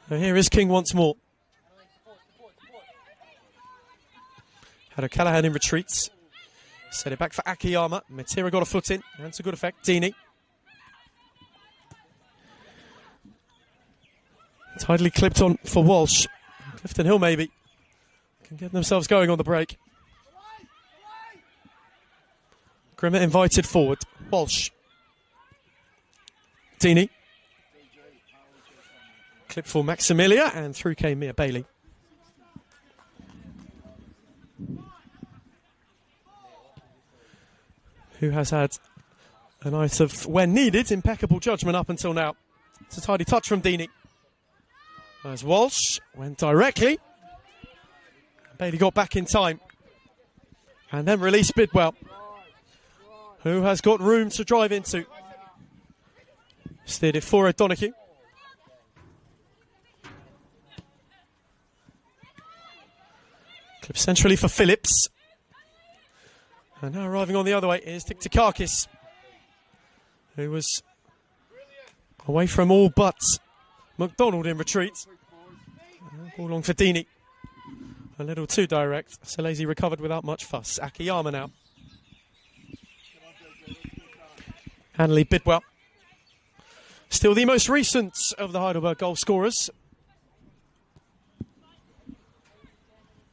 Speaker 2: And here is King once more. Had O'Callaghan in retreats. Set it back for Akiyama. Matera got a foot in, and to good effect. Deeney. Tidily clipped on for Walsh. Clifton Hill maybe can get themselves going on the break. Grimmer invited forward. Walsh. Deeney. Clip for Maximilia, and through came Mia Bailey. Who has had a night of, when needed, impeccable judgment up until now. It's a tidy touch from Deeney. As Walsh went directly. Bailey got back in time. And then released Bidwell, who has got room to drive into. Steered it for O'Donoghue. Clip centrally for Phillips. And now arriving on the other way is Tiktakakis, who was away from all but McDonald in retreat. Ball long for Deeney. A little too direct. Salesi recovered without much fuss. Akiyama now. Hanley Bidwell. Still the most recent of the Heidelberg goal scorers.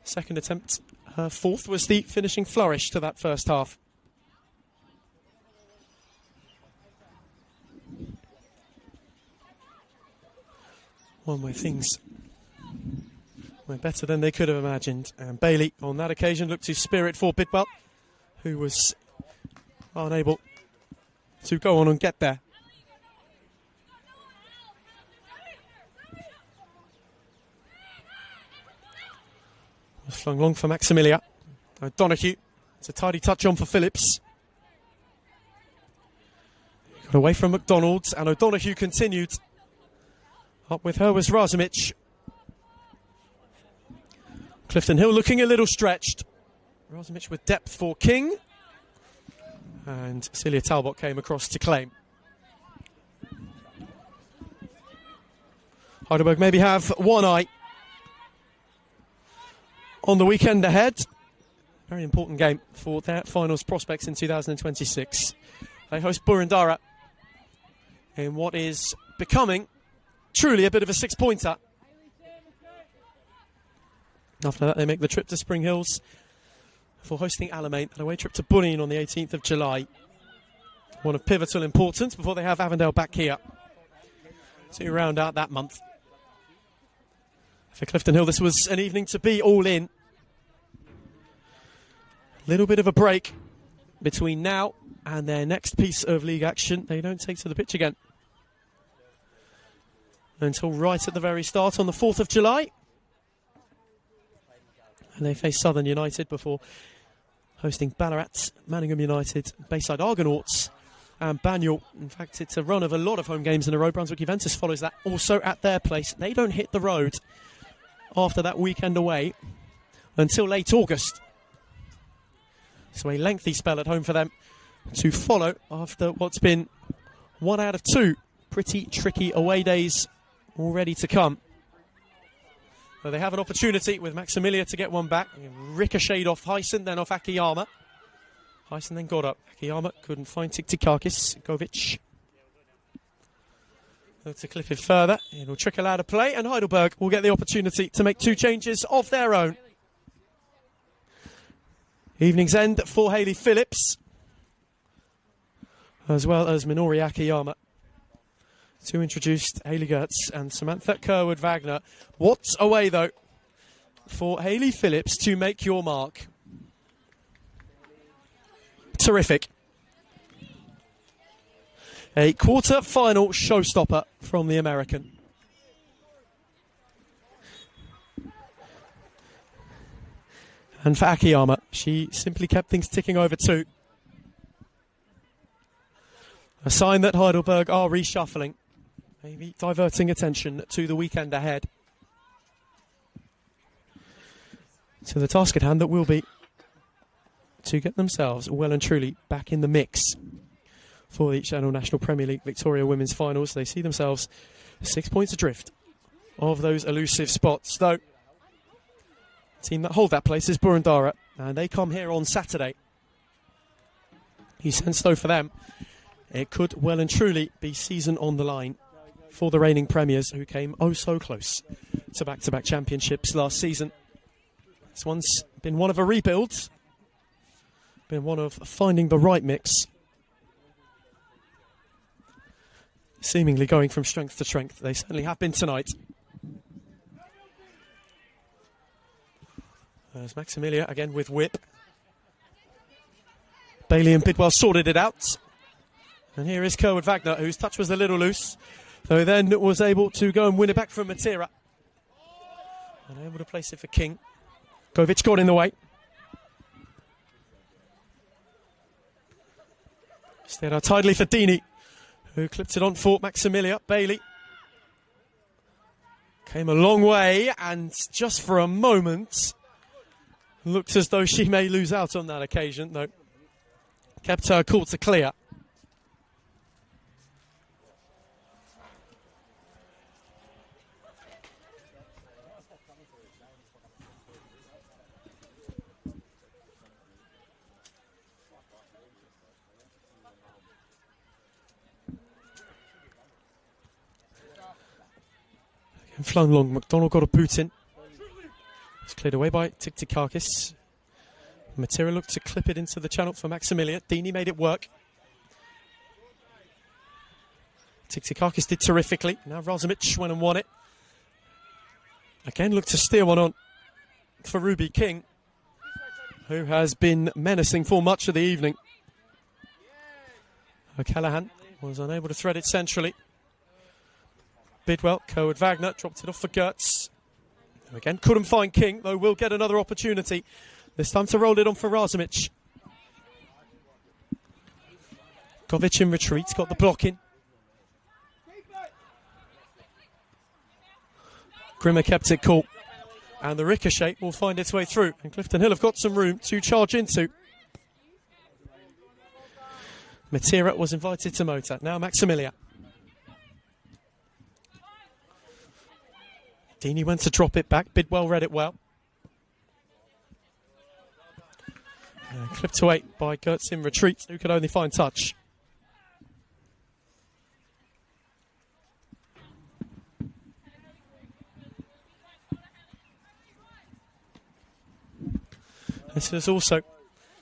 Speaker 2: Second attempt. Her fourth was the finishing flourish to that first half. One where things went better than they could have imagined. And Bailey, on that occasion, looked to spirit for Bidwell, who was unable to go on and get there. Was flung long for Maximilia. O'Donoghue. It's a tidy touch on for Phillips. Got away from McDonald's, and O'Donoghue continued. Up with her was Razumich. Clifton Hill looking a little stretched. Razumich with depth for King. And Celia Talbot came across to claim. Heidelberg maybe have one eye on the weekend ahead. Very important game for their finals prospects in 2026. They host Burundara in what is becoming truly a bit of a six-pointer. After that, they make the trip to Spring Hills for hosting Alamein, an away trip to Bunin on the 18th of July. One of pivotal importance before they have Avondale back here to round out that month. For Clifton Hill, this was an evening to be all in. Little bit of a break between now and their next piece of league action. They don't take to the pitch again until right at the very start on the 4th of July. And they face Southern United before hosting Ballarat, Manningham United, Bayside Argonauts and Banyule. In fact, it's a run of a lot of home games in a row. Brunswick Juventus follows that also at their place. They don't hit the road after that weekend away until late August. So a lengthy spell at home for them to follow after what's been 1 out of 2 pretty tricky away days already to come. So they have an opportunity with Maximilia to get one back. Ricocheted off Hyson, then off Akiyama. Hyson then got up. Akiyama couldn't find Tiktakakis. Govic. To clip it further. It'll trickle out of play, and Heidelberg will get the opportunity to make 2 changes of their own. Evening's end for Hayley Phillips, as well as Minori Akiyama. 2 introduced, Hayley Gertz and Samantha Kerwood-Wagner. What's away, though, for Hayley Phillips to make your mark? Terrific. A quarter-final showstopper from the American. And for Akiyama, she simply kept things ticking over too. A sign that Heidelberg are reshuffling, maybe diverting attention to the weekend ahead. To the task at hand that will be to get themselves well and truly back in the mix for the Channel National Premier League Victoria Women's Finals. They see themselves 6 points adrift of those elusive spots, though. Team that hold that place is Burundara. and they come here on Saturday. He sends though for them. It could well and truly be season on the line for the reigning premiers, who came oh so close to back-to-back championships last season. This one's been one of a rebuild, been one of finding the right mix, seemingly going from strength to strength. They certainly have been tonight. There's Maximilia again with whip. Bailey and Bidwell sorted it out. And here is Kerwood Wagner, whose touch was a little loose, though he then was able to go and win it back from Matera. And able to place it for King. Govic got in the way. Stayed out tidily for Dini, who clipped it on for Maximilia. Bailey came a long way, and just for a moment looked as though she may lose out on that occasion, though kept her cool to clear. Flown long, McDonald got a boot in. It's cleared away by Tiktikakis. Matera looked to clip it into the channel for Maximilia. Dini made it work. Tiktikakis did terrifically. Now Razumich went and won it. Again looked to steer one on for Ruby King, who has been menacing for much of the evening. O'Callaghan was unable to thread it centrally. Bidwell, Kerwood Wagner, dropped it off for Gertz. Again, couldn't find King, though will get another opportunity. This time to roll it on for Razumich. Govic in retreat, got the block in. Grimmer kept it cool. And the ricochet will find its way through. And Clifton Hill have got some room to charge into. Matera was invited to motor. Now Maximilia. Dini went to drop it back. Bidwell read it well. Clipped away by Gertz in retreat, who could only find touch. This is also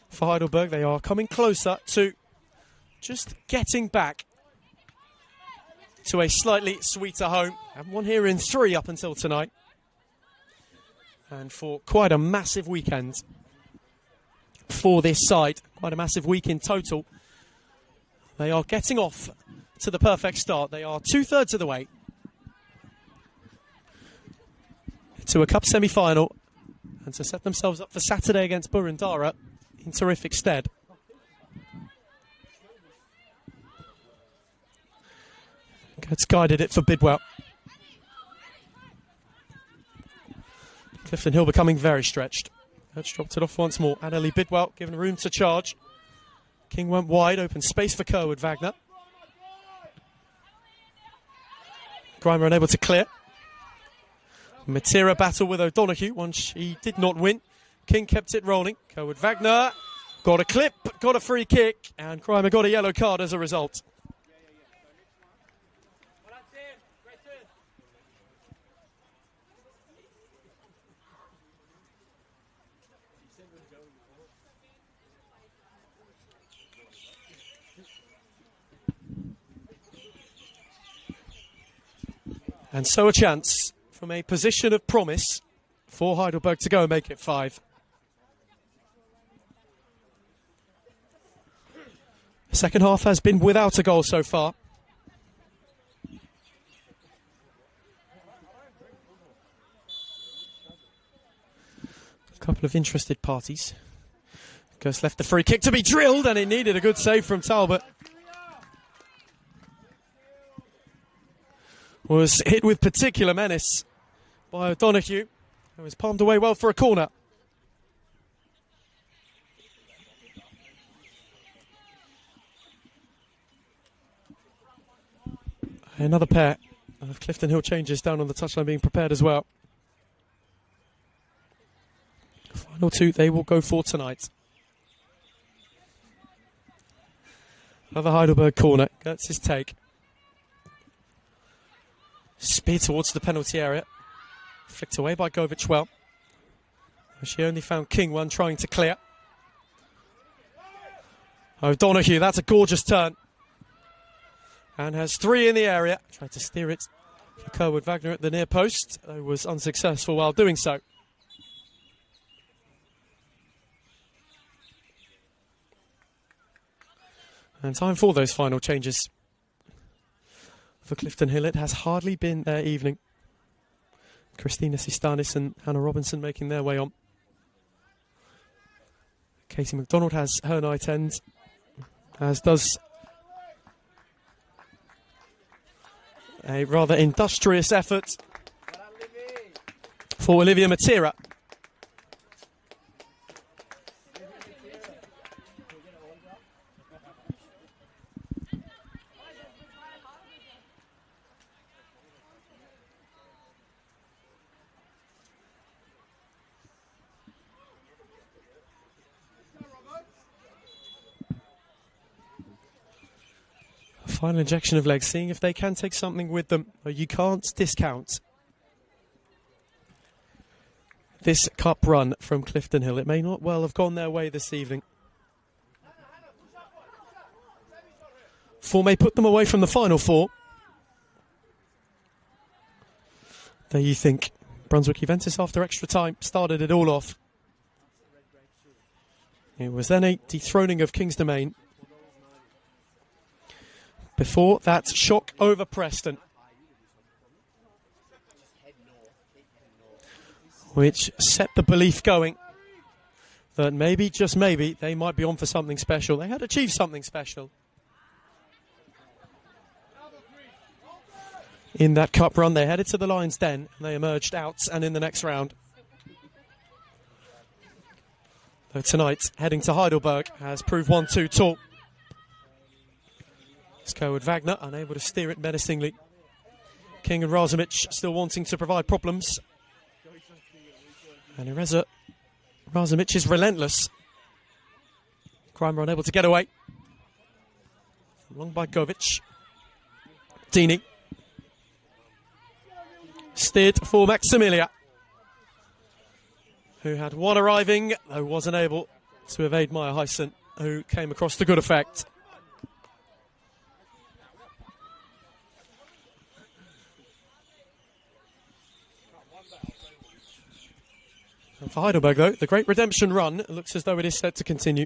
Speaker 2: for Heidelberg. They are coming closer to just getting back to a slightly sweeter home. Haven't won here in 3 up until tonight. And for quite a massive weekend for this side, quite a massive week in total. They are getting off to the perfect start. They are 2/3 of the way to a cup semi-final and to set themselves up for Saturday against Burundara in terrific stead. It's guided it for Bidwell. Clifton Hill becoming very stretched. That's dropped it off once more. Annalie Bidwell given room to charge. King went wide, open space for Kerwood Wagner. Grimer unable to clear. Matera battle with O'Donoghue, one she did not win. King kept it rolling. Kerwood Wagner got a clip, got a free kick, and Grimer got a yellow card as a result. And so a chance from a position of promise for Heidelberg to go and make it 5. The second half has been without a goal so far. A couple of interested parties. Gus left the free kick to be drilled, and it needed a good save from Talbot. Was hit with particular menace by O'Donoghue. It was palmed away well for a corner. Another pair of Clifton Hill changes down on the touchline being prepared as well. Final two they will go for tonight. Another Heidelberg corner. Gets his take. Speed towards the penalty area. Flicked away by Govic well. She only found King one trying to clear. O'Donoghue, that's a gorgeous turn. And has three in the area. Tried to steer it for Kerwood Wagner at the near post. Though was unsuccessful while doing so. And time for those final changes. For Clifton Hill, it has hardly been their evening. Christina Sistanis and Hannah Robinson making their way on. Katie McDonald has her night end, as does a rather industrious effort for Olivia Matera. Final injection of legs, seeing if they can take something with them. You can't discount this cup run from Clifton Hill. It may not well have gone their way this evening. Four may put them away from the final four. There you think. Brunswick Juventus, after extra time, started it all off. It was then a dethroning of King's Domain. Before that shock over Preston, which set the belief going that maybe, just maybe, they might be on for something special. They had achieved something special in that cup run. They headed to the Lions' Den and they emerged out and in the next round. Though tonight, heading to Heidelberg has proved one too tall. Kerwood Wagner unable to steer it menacingly. King and Razumich still wanting to provide problems. And Ireza Razumich is relentless. Crimer unable to get away. Long by Govic. Dini. Steered for Maximilia, who had one arriving, though wasn't able to evade Maya Hyson, who came across to good effect. And for Heidelberg, though, the great redemption run looks as though it is set to continue.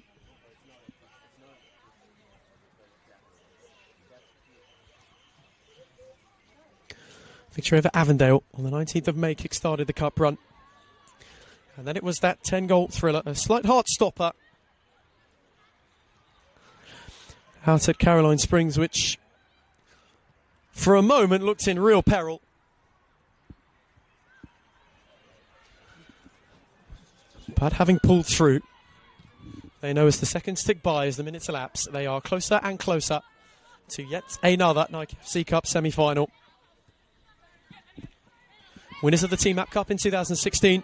Speaker 2: Victory over Avondale on the 19th of May kick-started the cup run. And then it was that 10-goal thriller, a slight heart-stopper out at Caroline Springs, which for a moment looked in real peril. But having pulled through, they know as the seconds tick by, as the minutes elapse, they are closer and closer to yet another Nike FC Cup semi-final. Winners of the Team Map Cup in 2016.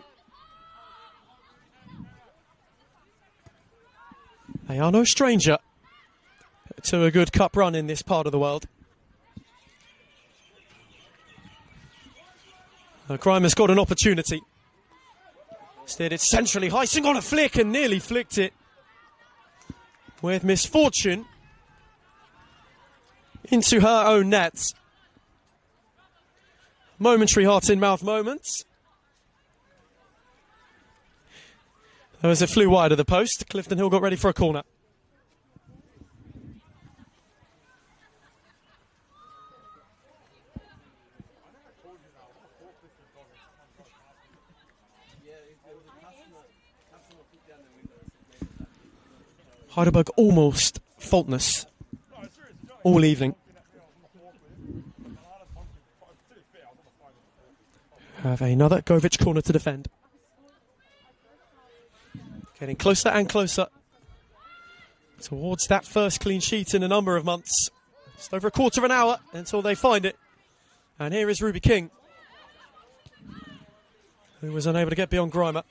Speaker 2: They are no stranger to a good cup run in this part of the world. Crime has got an opportunity. Steered it centrally, Heising on a flick and nearly flicked it with misfortune into her own net. Momentary heart-in-mouth moments. As it flew wide of the post, Clifton Hill got ready for a corner. Heidelberg almost faultless all evening. Have another Govic corner to defend. Getting closer and closer towards that first clean sheet in a number of months. Just over a quarter of an hour until they find it. And here is Ruby King, who was unable to get beyond Grimer.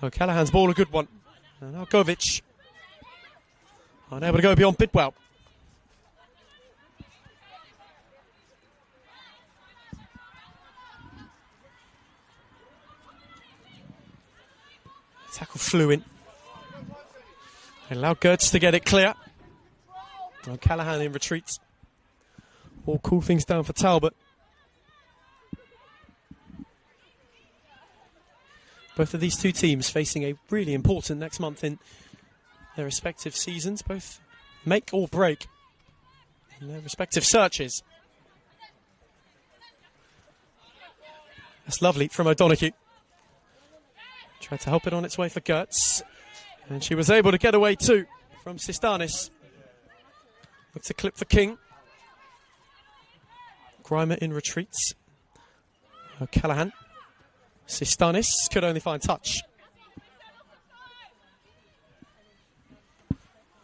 Speaker 2: O'Callaghan's ball, a good one. And now Govic. Unable to go beyond Bidwell. Tackle flew in. They allowed Gertz to get it clear. O'Callaghan in retreat. All cool things down for Talbot. Both of these two teams facing a really important next month in their respective seasons. Both make or break in their respective searches. That's lovely from O'Donoghue. Tried to help it on its way for Gertz. And she was able to get away too from Sistanis. Looks a clip for King. Grimer in retreats. O'Callaghan. Sistanis could only find touch.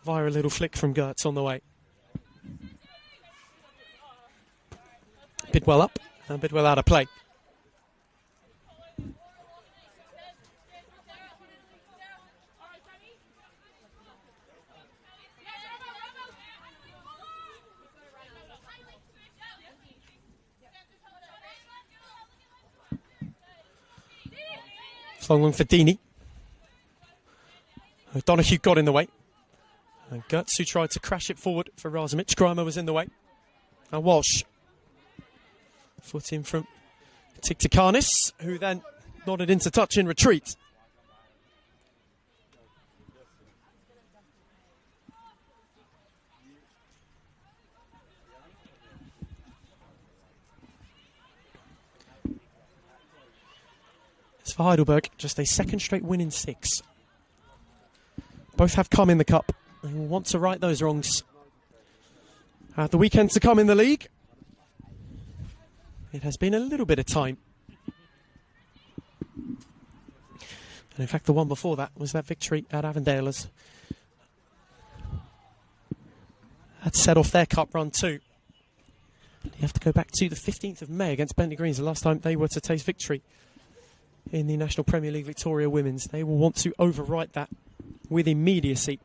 Speaker 2: Via a little flick from Gertz on the way. Bidwell up and Bidwell out of play. Long one for Deeney. O'Donoghue got in the way. And Gertz, who tried to crash it forward for Razumich. Grimer was in the way. Now Walsh. Foot in from Tiktikanis, who then nodded into touch in retreat. As for Heidelberg, just a second straight win in 6. Both have come in the cup. They will want to right those wrongs. The weekend to come in the league. It has been a little bit of time. And in fact, the one before that was that victory at Avondale as had set off their cup run too. You have to go back to the 15th of May against Bentley Greens, the last time they were to taste victory in the National Premier League Victoria Women's. They will want to overwrite that with immediacy.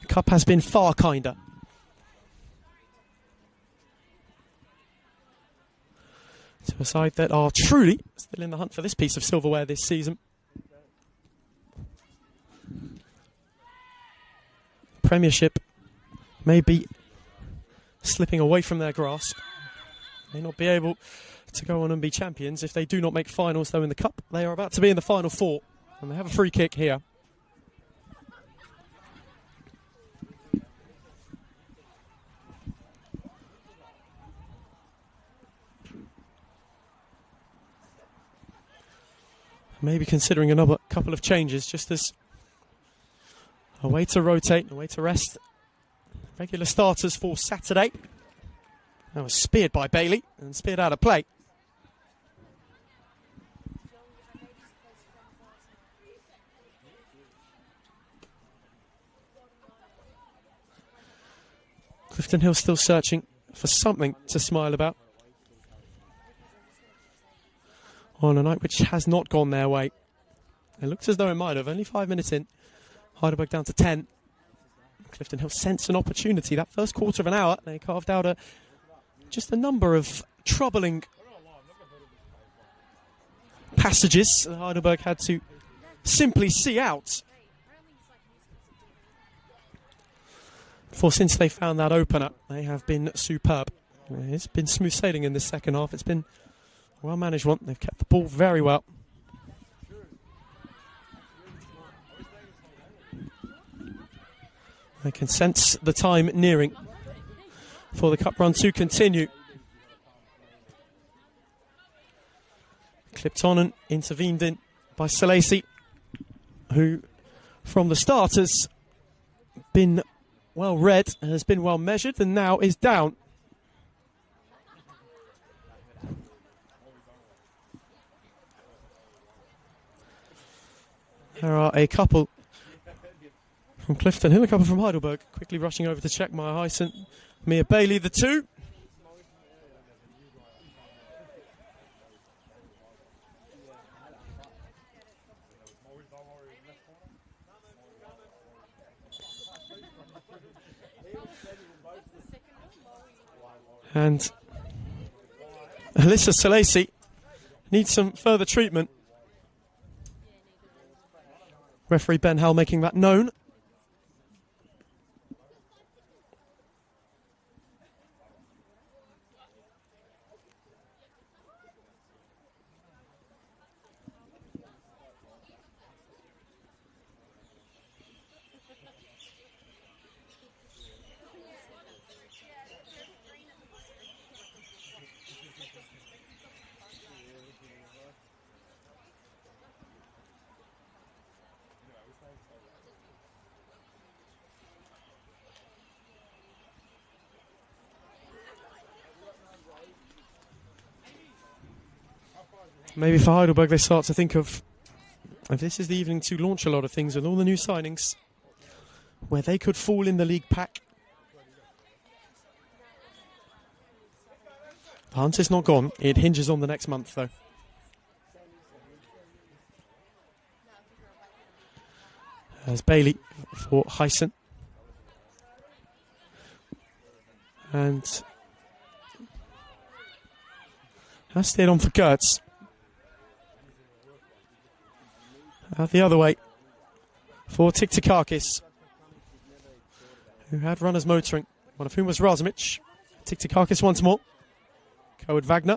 Speaker 2: The cup has been far kinder. To a side that are truly still in the hunt for this piece of silverware this season. Premiership may be slipping away from their grasp. May not be able to go on and be champions if they do not make finals, though, in the cup. They are about to be in the final 4, and they have a free kick here. Maybe considering another couple of changes, just as a way to rotate, a way to rest regular starters for Saturday. That was speared by Bailey and speared out of play. Clifton Hill still searching for something to smile about on a night which has not gone their way. It looks as though it might have. Only 5 minutes in. Heidelberg down to 10. Clifton Hill sensed an opportunity. That first quarter of an hour, they carved out just a number of troubling passages that Heidelberg had to simply see out. For since they found that opener, they have been superb. It's been smooth sailing in this second half. It's been a well-managed one. They've kept the ball very well. They can sense the time nearing for the cup run to continue. Clipped on and intervened in by Salesi, who from the start has been well read, has been well measured, and now is down. There are a couple from Clifton Hill, a couple from Heidelberg, quickly rushing over to check Maya Hyson, Mia Bailey, the two. And Alyssa Salesi needs some further treatment. Referee Ben Hell making that known. Maybe for Heidelberg they start to think of if this is the evening to launch a lot of things with all the new signings, where they could fall in the league pack. The hunt is not gone. It hinges on the next month, though. There's Bailey for Heisen. And has stayed on for Gertz. Out the other way for Tiktikakis, who had runners motoring, one of whom was Razumich. Tiktikakis once more. Coed Wagner.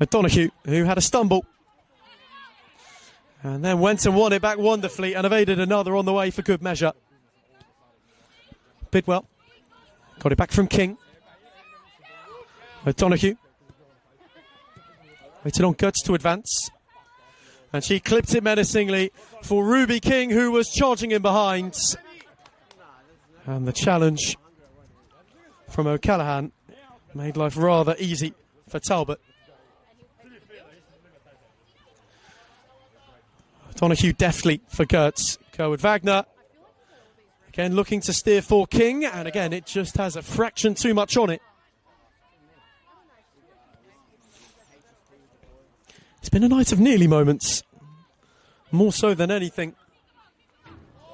Speaker 2: O'Donoghue, who had a stumble. And then went and won it back wonderfully and evaded another on the way for good measure. Bidwell got it back from King. O'Donoghue waited on Guts to advance. And she clipped it menacingly for Ruby King, who was charging in behind. And the challenge from O'Callaghan made life rather easy for Talbot. O'Donoghue deftly for Gertz. Coed Wagner again looking to steer for King, and again it just has a fraction too much on it. It's been a night of nearly moments, more so than anything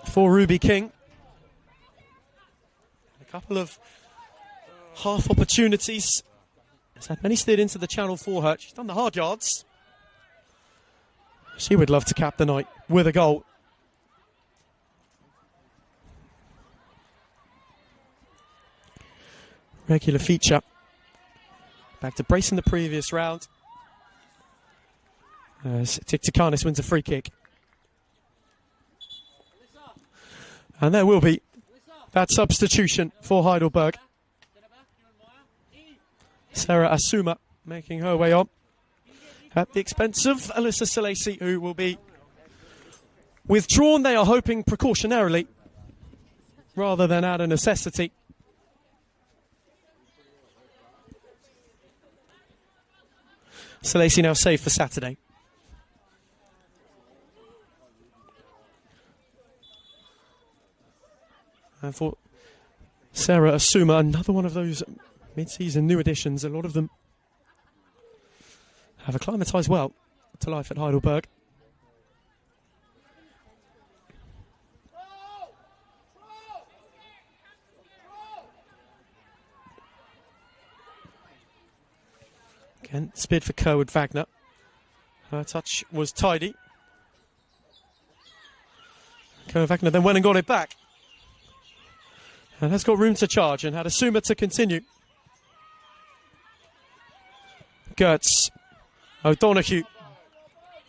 Speaker 2: for Ruby King. A couple of half opportunities. Has had many steered into the channel for her. She's done the hard yards. She would love to cap the night with a goal. Regular feature. Back to bracing the previous round. As Tiktikanis wins a free kick. And there will be that substitution for Heidelberg. Sarah Asuma making her way on at the expense of Alyssa Salesi, who will be withdrawn. They are hoping precautionarily rather than out of necessity. Salesi now safe for Saturday. And for Sarah Asuma, another one of those mid-season new additions. A lot of them have acclimatised well to life at Heidelberg. Again, speared for Coed Wagner. Her touch was tidy. Coed Wagner then went and got it back. And has got room to charge and had Asuma to continue. Gertz. O'Donoghue.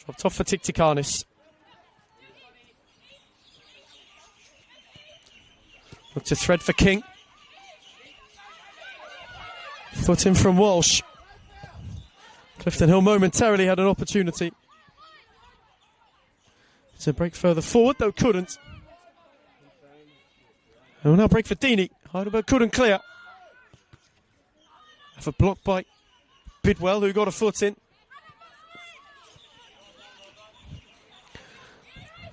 Speaker 2: Dropped off for Tiktikanis. Look to thread for King. Foot in from Walsh. Clifton Hill momentarily had an opportunity to break further forward, though couldn't. And will now break for Deeney. Heidelberg couldn't clear. Have a block by Bidwell, who got a foot in.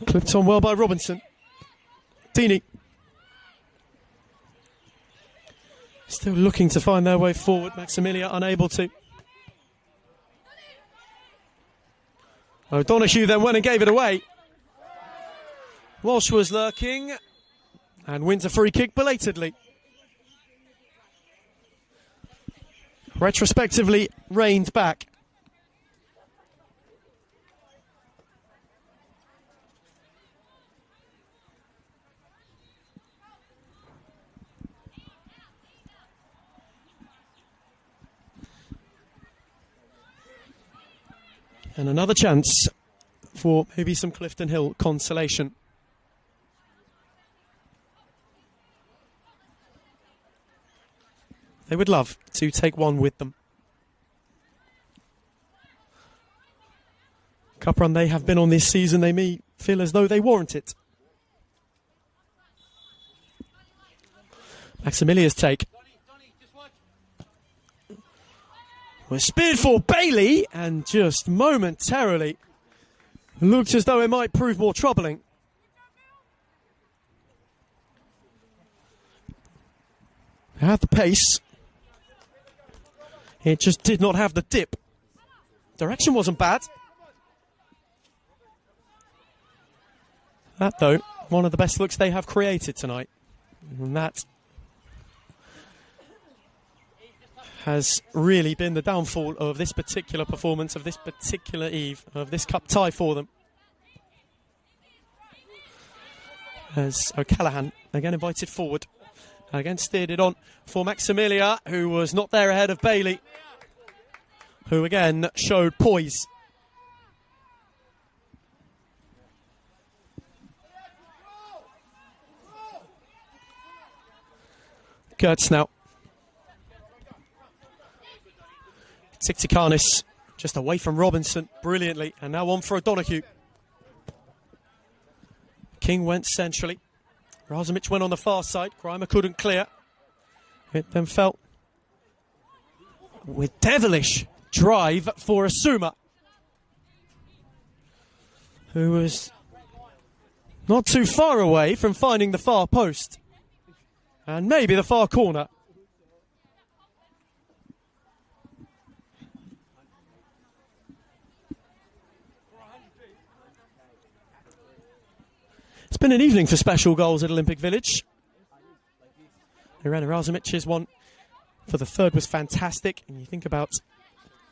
Speaker 2: Clipped on well by Robinson. Deeney. Still looking to find their way forward. Maximilia unable to. O'Donoghue then went and gave it away. Walsh was lurking and wins a free kick belatedly. Retrospectively reined back. And another chance for maybe some Clifton Hill consolation. They would love to take one with them. Cup run they have been on this season, they may feel as though they warrant it. Maximilia's take. Was speared for Bailey, and just momentarily looked as though it might prove more troubling. It had the pace. It just did not have the dip. Direction wasn't bad. That, though, one of the best looks they have created tonight. And that has really been the downfall of this particular performance, of this particular eve, of this cup tie for them. As O'Callaghan again invited forward, again steered it on for Maximilia, who was not there ahead of Bailey, who again showed poise. Gertz now. Tiktikanis just away from Robinson brilliantly, and now on for O'Donoghue. King went centrally. Razumich went on the far side. Grimer couldn't clear. It then fell with devilish drive for Asuma, who was not too far away from finding the far post and maybe the far corner. It's been an evening for special goals at Olympic Village. Irena Razumic's one for the third was fantastic. And you think about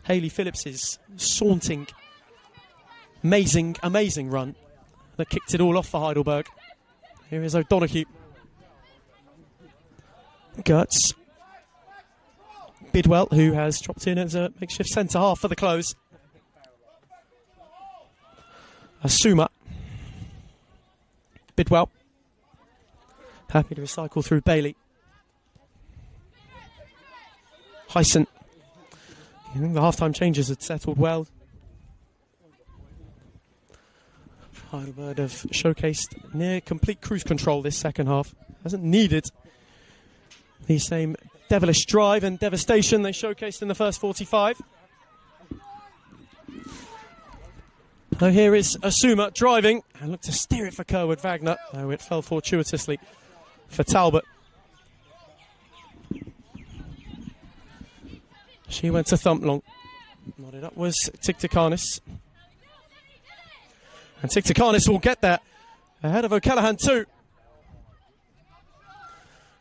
Speaker 2: Hayley Phillips's saunting, amazing run that kicked it all off for Heidelberg. Here is O'Donoghue. Gertz. Bidwell, who has dropped in as a makeshift centre-half for the close. Asuma. Bidwell. Happy to recycle through Bailey. Hyson. I think the half-time changes had settled well. Heidelberg have showcased near complete cruise control this second half. Hasn't needed the same devilish drive and devastation they showcased in the first 45. So here is Asuma driving and looked to steer it for Kerwood Wagner, though it fell fortuitously for Talbot. She went to thump long. Nodded up was Tiktikanis. And Tiktikanis will get there ahead of O'Callaghan too.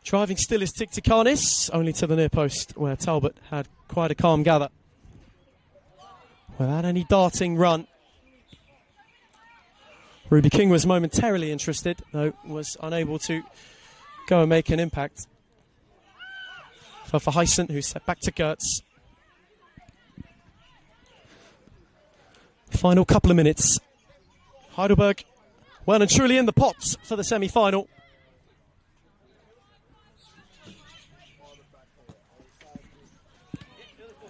Speaker 2: Driving still is Tiktikanis, only to the near post where Talbot had quite a calm gather. Without any darting run. Ruby King was momentarily interested, though was unable to go and make an impact. For Hyson, who set back to Gertz. Final couple of minutes. Heidelberg well and truly in the pots for the semi-final.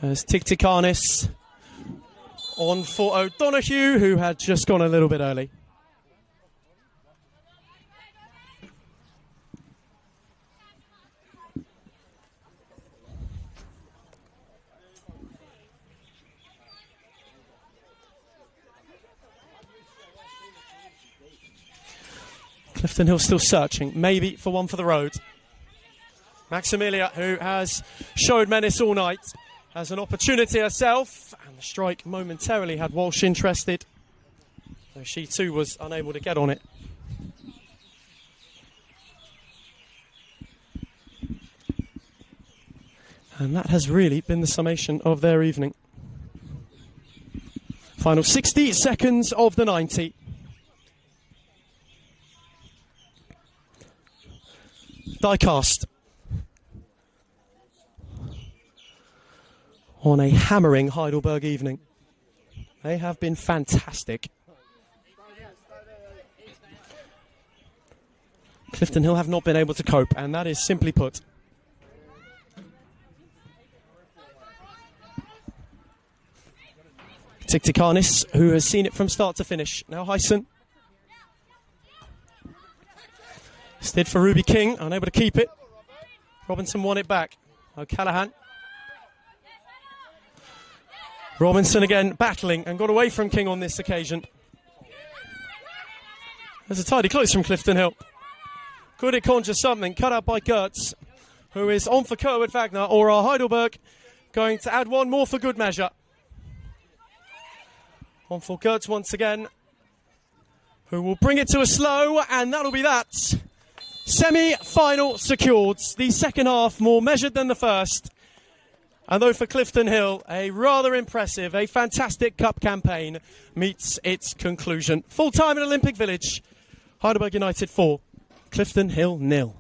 Speaker 2: As Tiktikanis on for O'Donoghue, who had just gone a little bit early. Clifton Hill still searching, maybe for one for the road. Maximilia, who has showed menace all night, has an opportunity herself, and the strike momentarily had Walsh interested, though she too was unable to get on it. And that has really been the summation of their evening. Final 60 seconds of the 90. Die-cast. On a hammering Heidelberg evening. They have been fantastic. Clifton Hill have not been able to cope, and that is simply put. Tiktikanis, who has seen it from start to finish. Now Hyson. Stid for Ruby King, unable to keep it. Robinson won it back. O'Callaghan. Robinson again battling and got away from King on this occasion. There's a tidy close from Clifton Hill. Could it conjure something? Cut out by Gertz, who is on for Kerwood Wagner, or are Heidelberg going to add one more for good measure? On for Gertz once again, who will bring it to a slow, and that'll be that. Semi-final secured. The second half more measured than the first. And though for Clifton Hill, a rather impressive, a fantastic cup campaign meets its conclusion. Full time in Olympic Village, Heidelberg United 4, Clifton Hill 0.